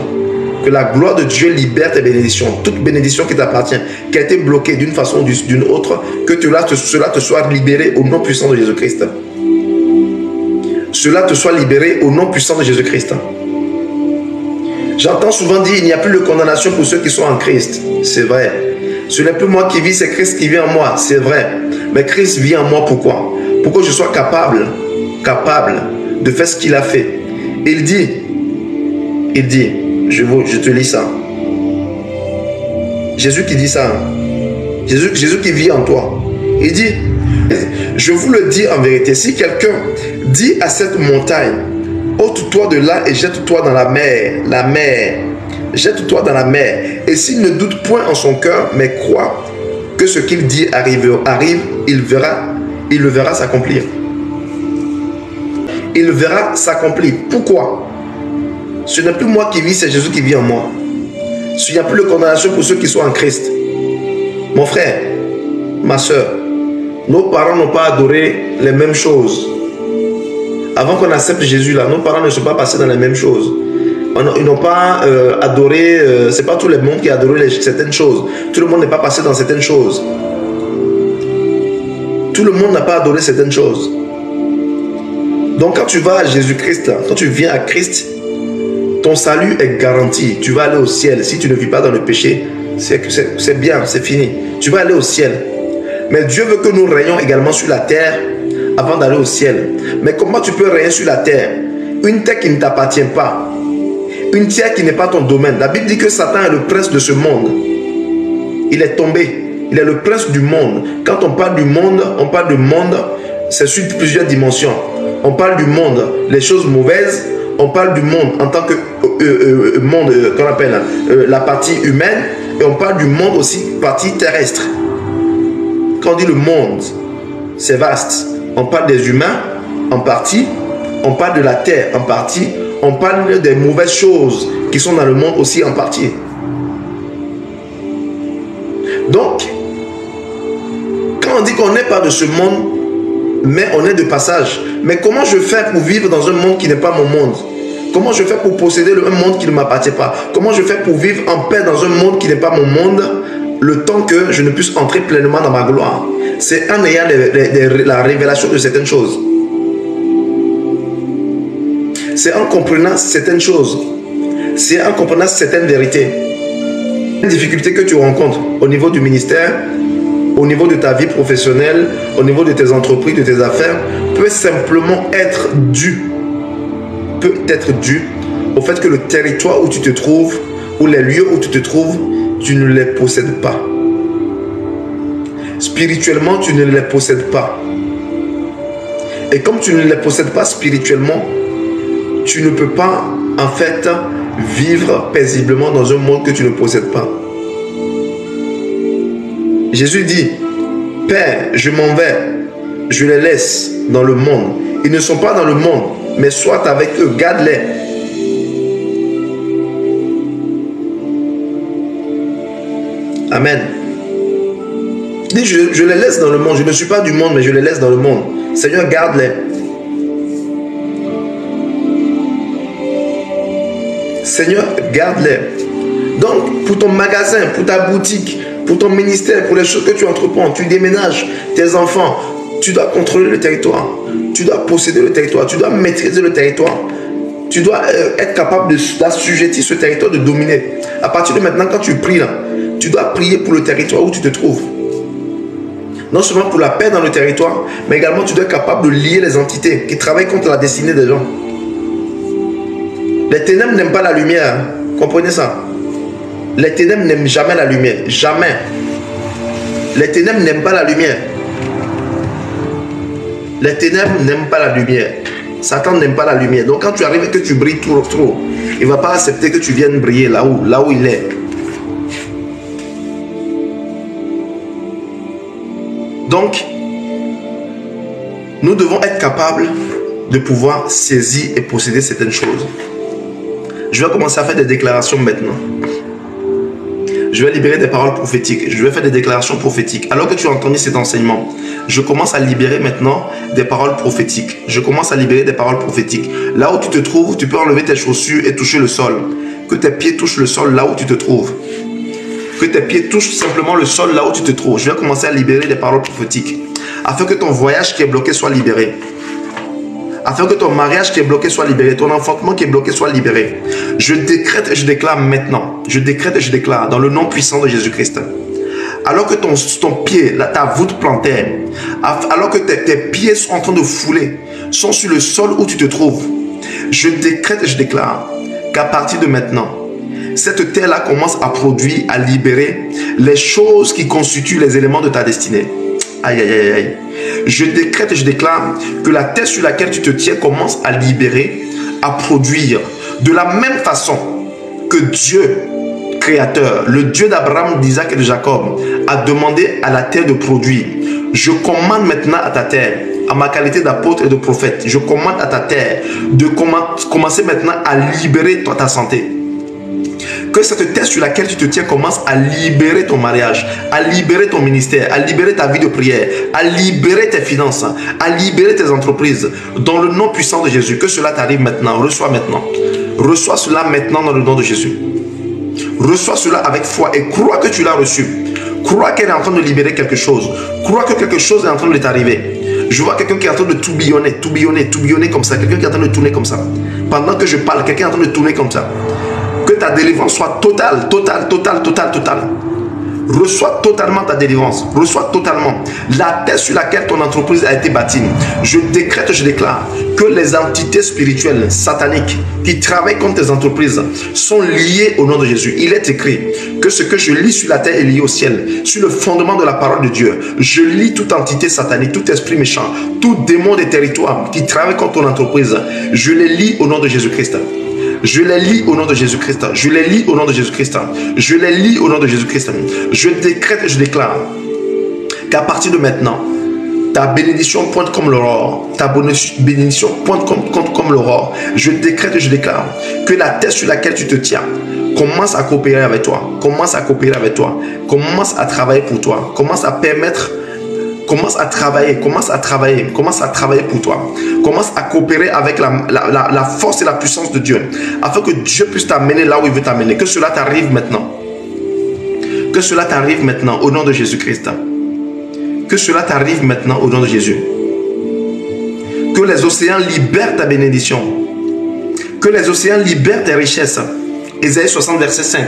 Que la gloire de Dieu libère tes bénédictions. Toute bénédiction qui t'appartient, qui a été bloquée d'une façon ou d'une autre, que cela te soit libéré au nom puissant de Jésus-Christ. Cela te soit libéré au nom puissant de Jésus-Christ. J'entends souvent dire, il n'y a plus de condamnation pour ceux qui sont en Christ. C'est vrai. Ce n'est plus moi qui vis, c'est Christ qui vit en moi. C'est vrai. Mais Christ vit en moi, pourquoi? Pour que je sois capable de faire ce qu'il a fait. Il dit, je te lis ça. Jésus qui dit ça. Jésus qui vit en toi. Il dit, je vous le dis en vérité, si quelqu'un dit à cette montagne, ôte-toi de là et jette-toi dans la mer, jette-toi dans la mer. Et s'il ne doute point en son cœur, mais croit que ce qu'il dit arrive, il le verra s'accomplir. Il verra s'accomplir. Pourquoi? Ce n'est plus moi qui vis, c'est Jésus qui vit en moi. Il n'y a plus de condamnation pour ceux qui sont en Christ. Mon frère, ma soeur, nos parents n'ont pas adoré les mêmes choses. Avant qu'on accepte Jésus là, nos parents ne sont pas passés dans les mêmes choses. Ils n'ont pas adoré, c'est pas tout le monde qui a adoré certaines choses. Tout le monde n'est pas passé dans certaines choses. Tout le monde n'a pas adoré certaines choses. Donc quand tu vas à Jésus-Christ, quand tu viens à Christ, ton salut est garanti. Tu vas aller au ciel. Si tu ne vis pas dans le péché, c'est bien, c'est fini. Tu vas aller au ciel. Mais Dieu veut que nous rayons également sur la terre avant d'aller au ciel. Mais comment tu peux rayer sur la terre? Une terre qui ne t'appartient pas. Une terre qui n'est pas ton domaine. La Bible dit que Satan est le prince de ce monde. Il est tombé. Il est le prince du monde. Quand on parle du monde, c'est sur plusieurs dimensions. On parle du monde, les choses mauvaises. On parle du monde en tant que monde qu'on appelle la partie humaine. Et on parle du monde aussi, partie terrestre. Quand on dit le monde, c'est vaste. On parle des humains en partie. On parle de la terre en partie. On parle des mauvaises choses qui sont dans le monde aussi en partie. Donc, quand on dit qu'on n'est pas de ce monde, mais on est de passage. Mais comment je fais pour vivre dans un monde qui n'est pas mon monde? Comment je fais pour posséder un monde qui ne m'appartient pas? Comment je fais pour vivre en paix dans un monde qui n'est pas mon monde, le temps que je ne puisse entrer pleinement dans ma gloire? C'est en ayant la révélation de certaines choses. C'est en comprenant certaines choses. C'est en comprenant certaines vérités. Les difficultés que tu rencontres au niveau du ministère, au niveau de ta vie professionnelle, au niveau de tes entreprises, de tes affaires, peut simplement être dû au fait que le territoire où tu te trouves, ou les lieux où tu te trouves, tu ne les possèdes pas. Spirituellement, tu ne les possèdes pas. Et comme tu ne les possèdes pas spirituellement, tu ne peux pas, en fait, vivre paisiblement dans un monde que tu ne possèdes pas. Jésus dit, Père, je m'en vais, je les laisse dans le monde. Ils ne sont pas dans le monde, mais sois avec eux, garde-les. Amen. Dis, je les laisse dans le monde. Je ne suis pas du monde, mais je les laisse dans le monde. Seigneur, garde-les. Seigneur, garde-les. Donc, pour ton magasin, pour ta boutique, pour ton ministère, pour les choses que tu entreprends, tu déménages tes enfants, tu dois contrôler le territoire. Tu dois posséder le territoire. Tu dois maîtriser le territoire. Tu dois être capable d'assujettir ce territoire, de dominer. À partir de maintenant, quand tu pries, là, tu dois prier pour le territoire où tu te trouves. Non seulement pour la paix dans le territoire, mais également tu dois être capable de lier les entités qui travaillent contre la destinée des gens. Les ténèbres n'aiment pas la lumière. Comprenez ça? Les ténèbres n'aiment jamais la lumière. Jamais. Les ténèbres n'aiment pas la lumière. Les ténèbres n'aiment pas la lumière. Satan n'aime pas la lumière. Donc quand tu arrives et que tu brilles trop, il ne va pas accepter que tu viennes briller là où il est. Donc, nous devons être capables de pouvoir saisir et posséder certaines choses. Je vais commencer à faire des déclarations maintenant. Je vais libérer des paroles prophétiques. Je vais faire des déclarations prophétiques. Alors que tu as entendu cet enseignement, je commence à libérer maintenant des paroles prophétiques. Je commence à libérer des paroles prophétiques. Là où tu te trouves, tu peux enlever tes chaussures et toucher le sol. Que tes pieds touchent le sol là où tu te trouves. Que tes pieds touchent simplement le sol là où tu te trouves. Je vais commencer à libérer des paroles prophétiques. Afin que ton voyage qui est bloqué soit libéré. Afin que ton mariage qui est bloqué soit libéré. Ton enfantement qui est bloqué soit libéré. Je décrète et je déclare maintenant. Je décrète et je déclare dans le nom puissant de Jésus-Christ. Alors que ton pied, ta voûte plantaire, alors que tes pieds sont en train de fouler, sont sur le sol où tu te trouves, je décrète et je déclare qu'à partir de maintenant, cette terre-là commence à produire, à libérer les choses qui constituent les éléments de ta destinée. Aïe, aïe, aïe, aïe. Je décrète et je déclare que la terre sur laquelle tu te tiens commence à libérer, à produire. De la même façon que Dieu, créateur, le Dieu d'Abraham, d'Isaac et de Jacob, a demandé à la terre de produire. Je commande maintenant à ta terre, à ma qualité d'apôtre et de prophète, je commande à ta terre de commencer maintenant à libérer ta santé. Que cette terre sur laquelle tu te tiens commence à libérer ton mariage, à libérer ton ministère, à libérer ta vie de prière, à libérer tes finances, à libérer tes entreprises. Dans le nom puissant de Jésus, que cela t'arrive maintenant. Reçois maintenant. Reçois cela maintenant dans le nom de Jésus. Reçois cela avec foi et crois que tu l'as reçu. Crois qu'elle est en train de libérer quelque chose. Crois que quelque chose est en train de t'arriver. Je vois quelqu'un qui est en train de tourbillonner comme ça. Quelqu'un qui est en train de tourner comme ça. Pendant que je parle, quelqu'un est en train de tourner comme ça. Que ta délivrance soit totale. Reçois totalement ta délivrance. Reçois totalement la terre sur laquelle ton entreprise a été bâtie. Je décrète, je déclare que les entités spirituelles, sataniques, qui travaillent contre tes entreprises sont liées au nom de Jésus. Il est écrit que ce que je lis sur la terre est lié au ciel. Sur le fondement de la parole de Dieu, je lis toute entité satanique, tout esprit méchant, tout démon des territoires qui travaille contre ton entreprise. Je les lis au nom de Jésus-Christ. Je les lis au nom de Jésus-Christ. Je les lis au nom de Jésus-Christ. Je les lis au nom de Jésus-Christ. Je décrète et je déclare qu'à partir de maintenant, ta bénédiction pointe comme l'aurore. Ta bénédiction pointe comme l'aurore. Je décrète et je déclare que la terre sur laquelle tu te tiens commence à coopérer avec toi. Commence à coopérer avec toi. Commence à travailler pour toi. Commence à permettre. Commence à travailler pour toi. Commence à coopérer avec la force et la puissance de Dieu, afin que Dieu puisse t'amener là où il veut t'amener. Que cela t'arrive maintenant. Que cela t'arrive maintenant au nom de Jésus-Christ. Que cela t'arrive maintenant au nom de Jésus. Que les océans libèrent ta bénédiction. Que les océans libèrent tes richesses. Ésaïe 60, verset 5.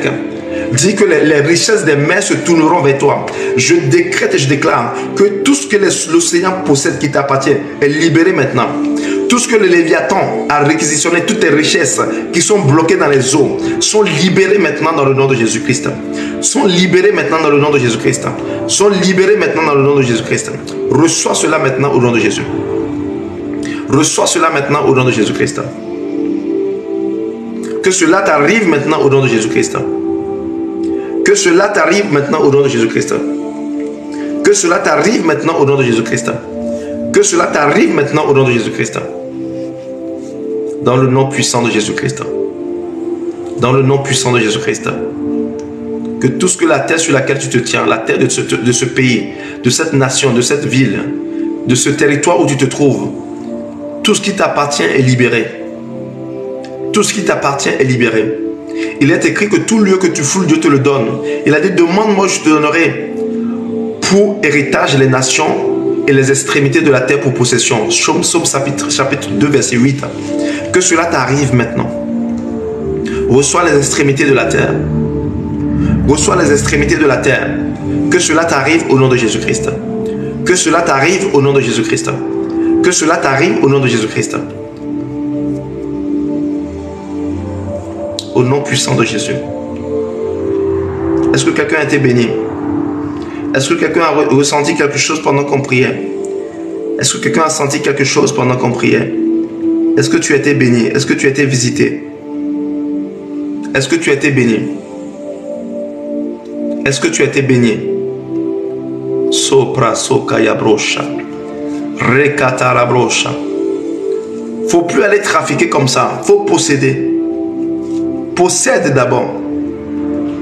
Dit que les richesses des mers se tourneront vers toi. Je décrète et je déclare que tout ce que l'océan possède qui t'appartient est libéré maintenant. Tout ce que le Léviathan a réquisitionné, toutes tes richesses qui sont bloquées dans les eaux, sont libérées maintenant dans le nom de Jésus-Christ. Sont libérées maintenant dans le nom de Jésus-Christ. Sont libérées maintenant dans le nom de Jésus-Christ. Reçois cela maintenant au nom de Jésus. Reçois cela maintenant au nom de Jésus-Christ. Que cela t'arrive maintenant au nom de Jésus-Christ. Que cela t'arrive maintenant au nom de Jésus-Christ. Que cela t'arrive maintenant au nom de Jésus-Christ. Que cela t'arrive maintenant au nom de Jésus-Christ. Dans le nom puissant de Jésus-Christ. Dans le nom puissant de Jésus-Christ. Que tout ce que la terre sur laquelle tu te tiens, la terre de ce pays, de cette nation, de cette ville, de ce territoire où tu te trouves, tout ce qui t'appartient est libéré. Tout ce qui t'appartient est libéré. Il est écrit que tout lieu que tu foules, Dieu te le donne. Il a dit, demande-moi, je te donnerai pour héritage les nations et les extrémités de la terre pour possession. Psaume chapitre 2, verset 8. Que cela t'arrive maintenant. Reçois les extrémités de la terre. Reçois les extrémités de la terre. Que cela t'arrive au nom de Jésus-Christ. Que cela t'arrive au nom de Jésus-Christ. Que cela t'arrive au nom de Jésus-Christ. au nom puissant de Jésus. Est-ce que quelqu'un a été béni? Est-ce que quelqu'un a ressenti quelque chose pendant qu'on priait? Est-ce que quelqu'un a senti quelque chose pendant qu'on priait? Est-ce que tu as été béni? Est-ce que tu as été visité? Est-ce que tu as été béni? Est-ce que tu as été béni? Sopra sokaya brosha. Rekatara brosha. Faut plus aller trafiquer comme ça. Faut posséder. Possède d'abord.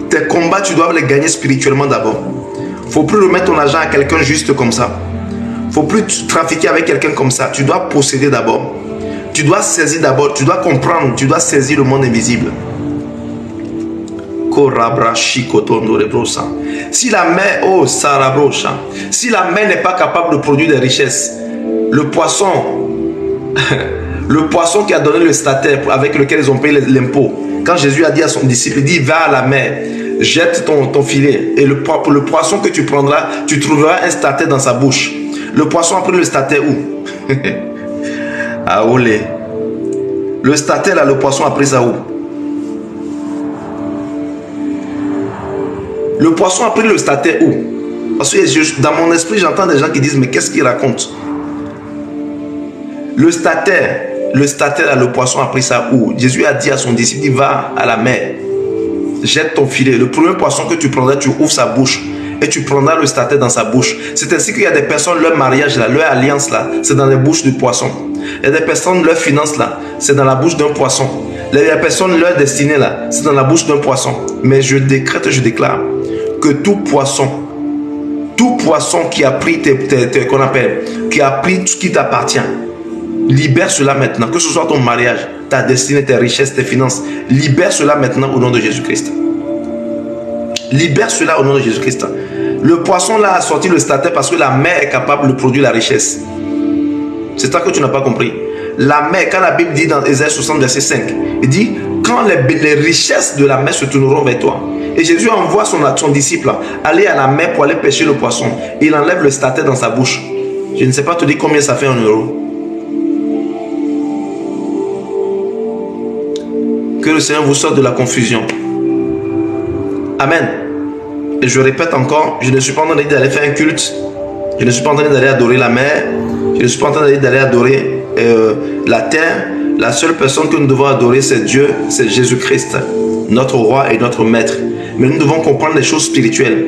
Tes combats, tu dois les gagner spirituellement d'abord. Faut plus remettre ton argent à quelqu'un juste comme ça. Faut plus trafiquer avec quelqu'un comme ça. Tu dois posséder d'abord. Tu dois saisir d'abord. Tu dois comprendre. Tu dois saisir le monde invisible. Si la mer, oh Sarabrocha, si la mer n'est pas capable de produire des richesses, le poisson qui a donné le statut avec lequel ils ont payé l'impôt, quand Jésus a dit à son disciple, il dit va à la mer, jette ton filet et le poisson que tu prendras, tu trouveras un statut dans sa bouche. Le poisson a pris le statut où? Ah olé. Le statut là, le poisson a pris ça où? Le poisson a pris le statut où? Parce que dans mon esprit, j'entends des gens qui disent, mais qu'est-ce qu'il raconte? Le statut là, le poisson a pris ça où? Jésus a dit à son disciple, il va à la mer, jette ton filet. Le premier poisson que tu prendras, tu ouvres sa bouche et tu prendras le statut dans sa bouche. C'est ainsi qu'il y a des personnes, leur mariage là, leur alliance là, c'est dans les bouches du poisson. Il y a des personnes, leur finance là, c'est dans la bouche d'un poisson. Il y a des personnes, leur destinée là, c'est dans la bouche d'un poisson. Mais je décrète, je déclare que tout poisson qui a pris qu'on appelle, qui a pris tout ce qui t'appartient, libère cela maintenant, que ce soit ton mariage, ta destinée, tes richesses, tes finances, libère cela maintenant au nom de Jésus-Christ. Libère cela au nom de Jésus-Christ. Le poisson là a sorti le statut parce que la mer est capable de produire la richesse. C'est ça que tu n'as pas compris. La mer, quand la Bible dit dans Ésaïe 60 verset 5, il dit quand les richesses de la mer se tourneront vers toi. Et Jésus envoie son disciple aller à la mer pour aller pêcher le poisson. Il enlève le statut dans sa bouche. Je ne sais pas te dire combien ça fait en euros. Que le Seigneur vous sorte de la confusion. Amen. Et je répète encore, je ne suis pas en train d'aller faire un culte. Je ne suis pas en train d'aller adorer la mer. Je ne suis pas en train d'aller adorer la terre. La seule personne que nous devons adorer, c'est Dieu, c'est Jésus-Christ, notre roi et notre maître. Mais nous devons comprendre les choses spirituelles.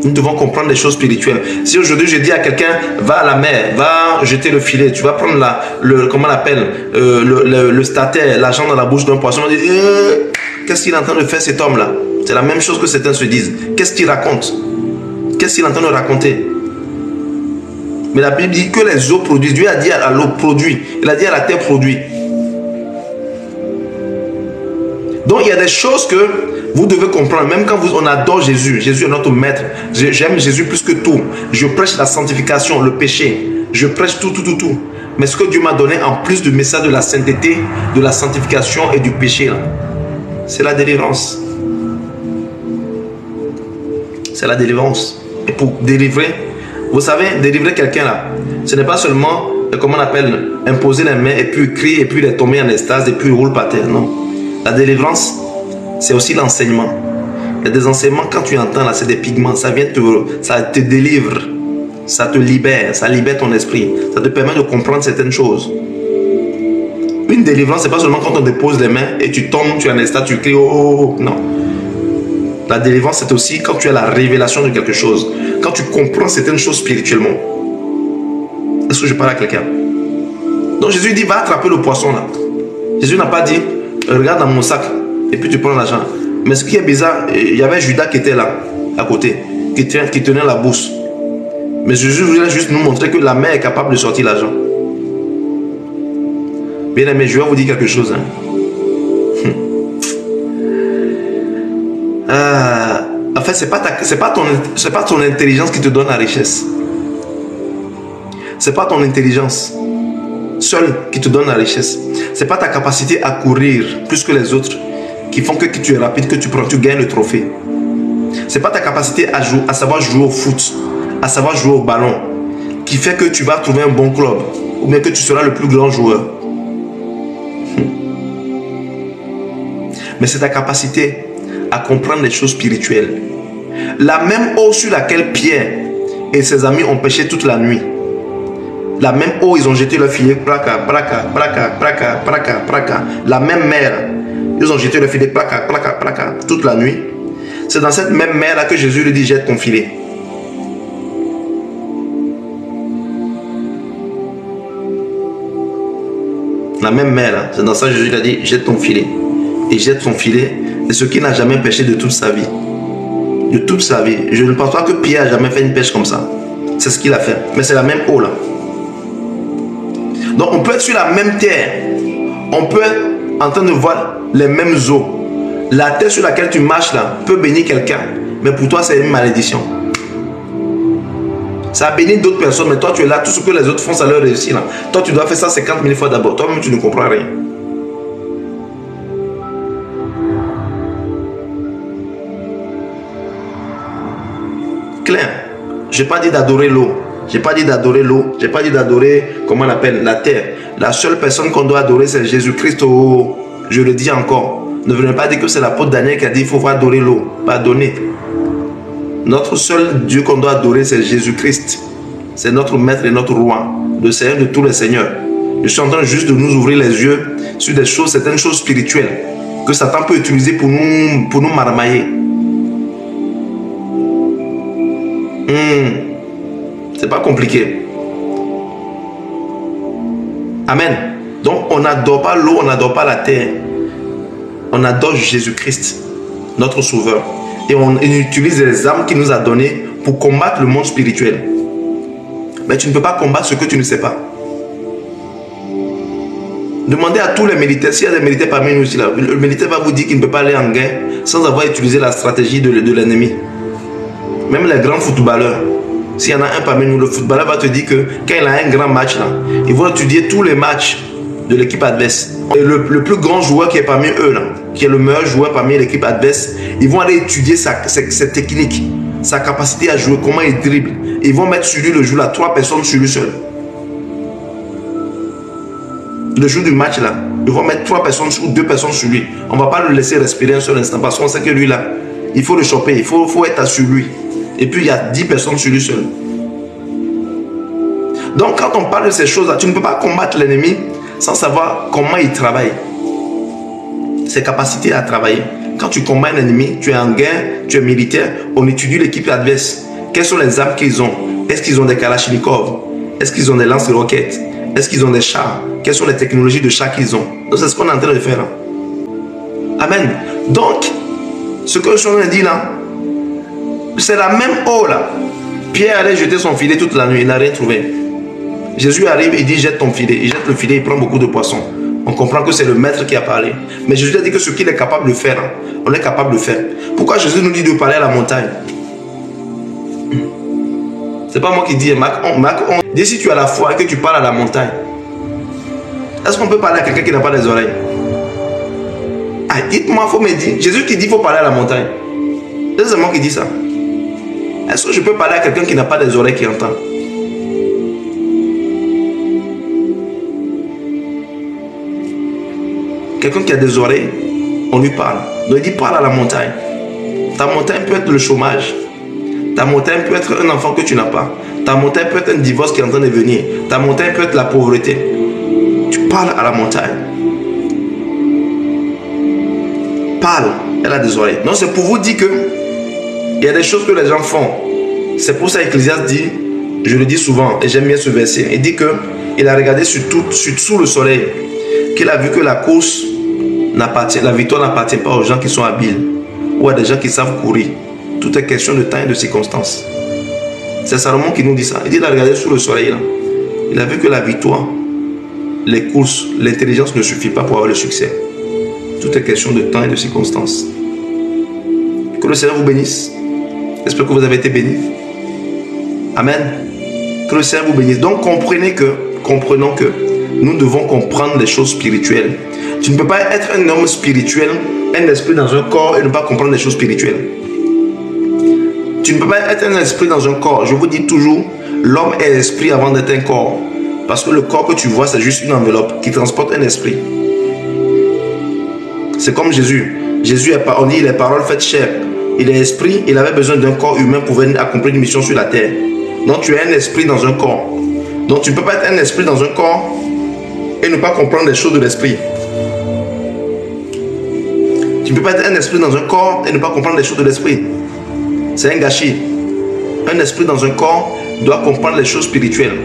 Nous devons comprendre les choses spirituelles. Si aujourd'hui je dis à quelqu'un, va à la mer, va jeter le filet, tu vas prendre comment on appelle, le statère, l'argent dans la bouche d'un poisson, on dit, qu'est-ce qu'il est en train de faire cet homme-là? C'est la même chose que certains se disent. Qu'est-ce qu'il raconte? Qu'est-ce qu'il est en train de raconter? Mais la Bible dit que les eaux produisent. Dieu a dit à l'eau produit. Il a dit à la terre produit. Donc il y a des choses que vous devez comprendre. Même quand on adore Jésus, Jésus est notre maître. J'aime Jésus plus que tout. Je prêche la sanctification, le péché. Je prêche tout. Mais ce que Dieu m'a donné en plus du message de la sainteté, de la sanctification et du péché, c'est la délivrance. C'est la délivrance. Et pour délivrer, vous savez, délivrer quelqu'un là, ce n'est pas seulement, comment on appelle, imposer les mains et puis crier et puis les tomber en extase et puis roule par terre. Non. La délivrance, c'est aussi l'enseignement. Il y a des enseignements, quand tu entends là, c'est des pigments, ça te délivre, ça te libère, ça libère ton esprit, ça te permet de comprendre certaines choses. Une délivrance, c'est pas seulement quand on dépose les mains et tu tombes, tu es en extase, tu cries, oh, non. La délivrance, c'est aussi quand tu as la révélation de quelque chose, quand tu comprends certaines choses spirituellement. Est-ce que je parle à quelqu'un? Donc Jésus dit, va attraper le poisson là. Jésus n'a pas dit, regarde dans mon sac et puis tu prends l'argent. Mais ce qui est bizarre, il y avait Judas qui était là, à côté, qui tenait la bourse. Mais Jésus voulait juste nous montrer que la main est capable de sortir l'argent. Bien aimé, je vais vous dire quelque chose. En fait, c'est pas ton intelligence qui te donne la richesse. C'est pas ton intelligence seule qui te donne la richesse. C'est pas ta capacité à courir plus que les autres qui font que tu es rapide, que tu gagnes le trophée. C'est pas ta capacité à savoir jouer au foot, à savoir jouer au ballon qui fait que tu vas trouver un bon club ou bien que tu seras le plus grand joueur. mais c'est ta capacité à comprendre les choses spirituelles. La même eau sur laquelle Pierre et ses amis ont pêché toute la nuit. La même eau, ils ont jeté leur filet, placa, placa, placa, placa, placa, placa. La même mer, ils ont jeté leur filet, placa, placa, placa, toute la nuit. C'est dans cette même mer là que Jésus lui dit, jette ton filet. La même mer là, c'est dans ça que Jésus lui a dit, jette ton filet. Et jette son filet, et ce qui n'a jamais pêché de toute sa vie. De toute sa vie. Je ne pense pas que Pierre a jamais fait une pêche comme ça. C'est ce qu'il a fait. Mais c'est la même eau là. Donc on peut être sur la même terre. On peut être en train de voir les mêmes eaux. La terre sur laquelle tu marches là peut bénir quelqu'un. Mais pour toi c'est une malédiction. Ça a béni d'autres personnes. Mais toi tu es là. Tout ce que les autres font ça leur réussit là. Toi tu dois faire ça 50 000 fois d'abord. Toi-même tu ne comprends rien. Clair. Je n'ai pas dit d'adorer l'eau. J'ai pas dit d'adorer l'eau. J'ai pas dit d'adorer, comment on appelle, la terre. La seule personne qu'on doit adorer, c'est Jésus-Christ. Oh, je le dis encore. Ne venez pas dire que c'est l'apôtre Daniel qui a dit il faut adorer l'eau. Pardonnez. Notre seul Dieu qu'on doit adorer, c'est Jésus-Christ. C'est notre maître et notre roi. Le Seigneur de tous les seigneurs. Je suis en train juste de nous ouvrir les yeux sur des choses, certaines choses spirituelles que Satan peut utiliser pour nous marmailler. C'est pas compliqué. Amen. Donc on n'adore pas l'eau, on n'adore pas la terre. On adore Jésus-Christ, notre sauveur. Et on utilise les armes qu'il nous a données pour combattre le monde spirituel. Mais tu ne peux pas combattre ce que tu ne sais pas. Demandez à tous les militaires, s'il y a des militaires parmi nous ici, là, le militaire va vous dire qu'il ne peut pas aller en guerre sans avoir utilisé la stratégie de l'ennemi. Même les grands footballeurs, s'il y en a un parmi nous, le footballeur va te dire que quand il a un grand match, là, ils vont étudier tous les matchs de l'équipe adverse. Et le plus grand joueur qui est parmi eux, là, qui est le meilleur joueur parmi l'équipe adverse, ils vont aller étudier ses techniques, sa capacité à jouer, comment il dribble. Ils vont mettre sur lui le jour là, 3 personnes sur lui seul. Le jour du match là, ils vont mettre 3 personnes ou 2 personnes sur lui. On ne va pas le laisser respirer un seul instant parce qu'on sait que lui là, il faut le choper, il faut être sur lui. Et puis il y a 10 personnes sur lui seul. Donc quand on parle de ces choses là, tu ne peux pas combattre l'ennemi sans savoir comment il travaille. Ses capacités à travailler. Quand tu combats un ennemi, tu es en guerre, tu es militaire, on étudie l'équipe adverse. Quelles sont les armes qu'ils ont? Est-ce qu'ils ont des kalachnikovs? Est-ce qu'ils ont des lance-roquettes? Est-ce qu'ils ont des chars? Quelles sont les technologies de chars qu'ils ont? Donc c'est ce qu'on est en train de faire là. Amen. Donc, ce que je suis en train de dire là, c'est la même eau là. Pierre allait jeter son filet toute la nuit, il n'a rien trouvé. Jésus arrive, il dit jette ton filet. Il jette le filet, il prend beaucoup de poissons. On comprend que c'est le maître qui a parlé. Mais Jésus a dit que ce qu'il est capable de faire, on est capable de faire. Pourquoi Jésus nous dit de parler à la montagne? C'est pas moi qui dis, Marc 11. Dis si tu as la foi et que tu parles à la montagne. Est-ce qu'on peut parler à quelqu'un qui n'a pas des oreilles? Ah, dites-moi, il faut me dire. Jésus qui dit qu'il faut parler à la montagne. C'est moi qui dis ça. Est-ce que je peux parler à quelqu'un qui n'a pas des oreilles qui entend? Quelqu'un qui a des oreilles, on lui parle. Donc il dit parle à la montagne. Ta montagne peut être le chômage. Ta montagne peut être un enfant que tu n'as pas. Ta montagne peut être un divorce qui est en train de venir. Ta montagne peut être la pauvreté. Tu parles à la montagne. Parle, elle a des oreilles. Donc c'est pour vous dire que il y a des choses que les gens font. C'est pour ça qu'Ecclésiaste dit, je le dis souvent et j'aime bien ce verset, il dit que il a regardé sous le soleil, qu'il a vu que la course la victoire n'appartient pas aux gens qui sont habiles ou à des gens qui savent courir. Tout est question de temps et de circonstances. C'est Salomon qui nous dit ça. Il dit, il a regardé sous le soleil là. Il a vu que la victoire, les courses, l'intelligence ne suffit pas pour avoir le succès. Tout est question de temps et de circonstances. Que le Seigneur vous bénisse. J'espère que vous avez été bénis. Amen. Que le Seigneur vous bénisse. Donc comprenons que nous devons comprendre les choses spirituelles. Tu ne peux pas être un homme spirituel, un esprit dans un corps et ne pas comprendre les choses spirituelles. Tu ne peux pas être un esprit dans un corps. Je vous dis toujours, l'homme est esprit avant d'être un corps. Parce que le corps que tu vois, c'est juste une enveloppe qui transporte un esprit. C'est comme Jésus. Jésus, on dit, les paroles faites chair. Il est esprit, il avait besoin d'un corps humain pour venir accomplir une mission sur la terre. Donc tu es un esprit dans un corps. Donc tu ne peux pas être un esprit dans un corps et ne pas comprendre les choses de l'esprit. Tu ne peux pas être un esprit dans un corps et ne pas comprendre les choses de l'esprit. C'est un gâchis. Un esprit dans un corps doit comprendre les choses spirituelles.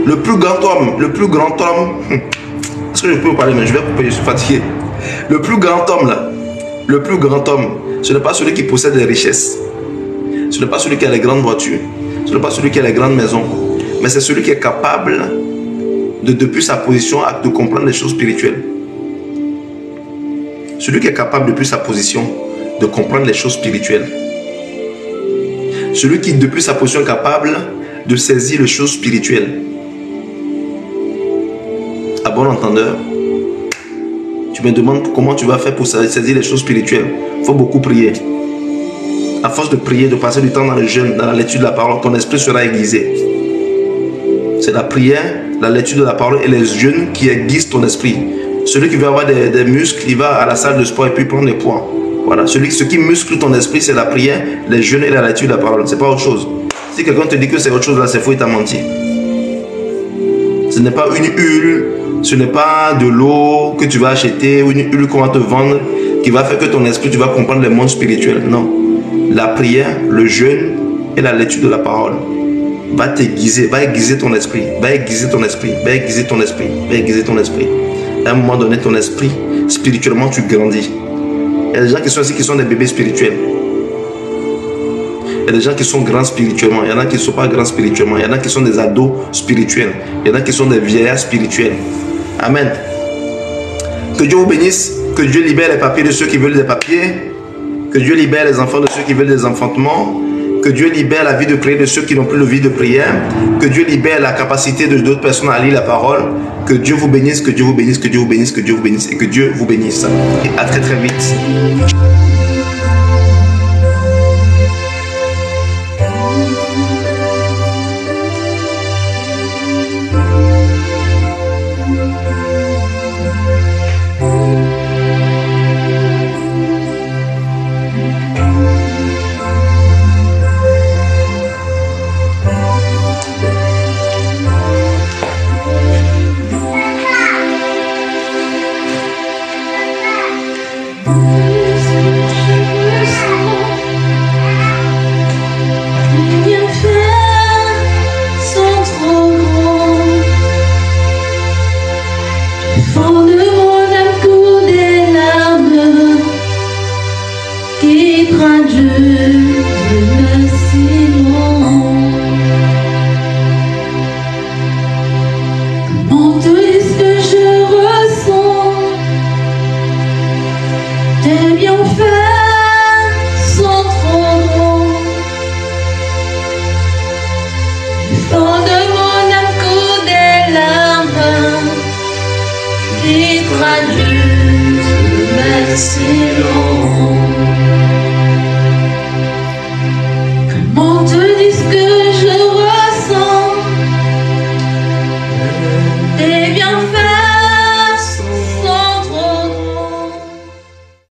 Le plus grand homme, est-ce que je peux vous parler, mais je vais couper, je suis fatigué. Le plus grand homme là, le plus grand homme, ce n'est pas celui qui possède les richesses. Ce n'est pas celui qui a les grandes voitures. Ce n'est pas celui qui a les grandes maisons. Mais c'est celui qui est capable depuis sa position, de comprendre les choses spirituelles. Celui qui est capable depuis sa position de comprendre les choses spirituelles. Celui qui depuis sa position est capable de saisir les choses spirituelles. À bon entendeur, tu me demandes comment tu vas faire pour saisir les choses spirituelles. Il faut beaucoup prier. À force de prier, de passer du temps dans le jeûne, dans la lecture de la parole, ton esprit sera aiguisé. C'est la prière, la lecture de la parole et les jeûnes qui aiguisent ton esprit. Celui qui veut avoir des muscles, il va à la salle de sport et puis prendre des poids. Voilà. Ce qui muscle ton esprit, c'est la prière, les jeûnes et la lecture de la parole. C'est pas autre chose. Si quelqu'un te dit que c'est autre chose, là, c'est faux, il t'a menti. Ce n'est pas une huile, ce n'est pas de l'eau que tu vas acheter ou une huile qu'on va te vendre qui va faire que ton esprit, tu vas comprendre le monde spirituel. Non. La prière, le jeûne et la lecture de la parole va t'aiguiser, va aiguiser ton esprit, va aiguiser ton esprit, va aiguiser ton esprit, va aiguiser ton esprit. À un moment donné, ton esprit, spirituellement, tu grandis. Il y a des gens qui sont ici qui sont des bébés spirituels. Il y a des gens qui sont grands spirituellement. Il y en a qui ne sont pas grands spirituellement. Il y en a qui sont des ados spirituels. Il y en a qui sont des vieillards spirituels. Amen. Que Dieu vous bénisse. Que Dieu libère les papiers de ceux qui veulent des papiers. Que Dieu libère les enfants de ceux qui veulent des enfantements. Que Dieu libère la vie de prière de ceux qui n'ont plus de vie de prière. Que Dieu libère la capacité de d'autres personnes à lire la parole. Que Dieu vous bénisse, que Dieu vous bénisse, que Dieu vous bénisse, que Dieu vous bénisse et que Dieu vous bénisse. Et à très très vite. Merci.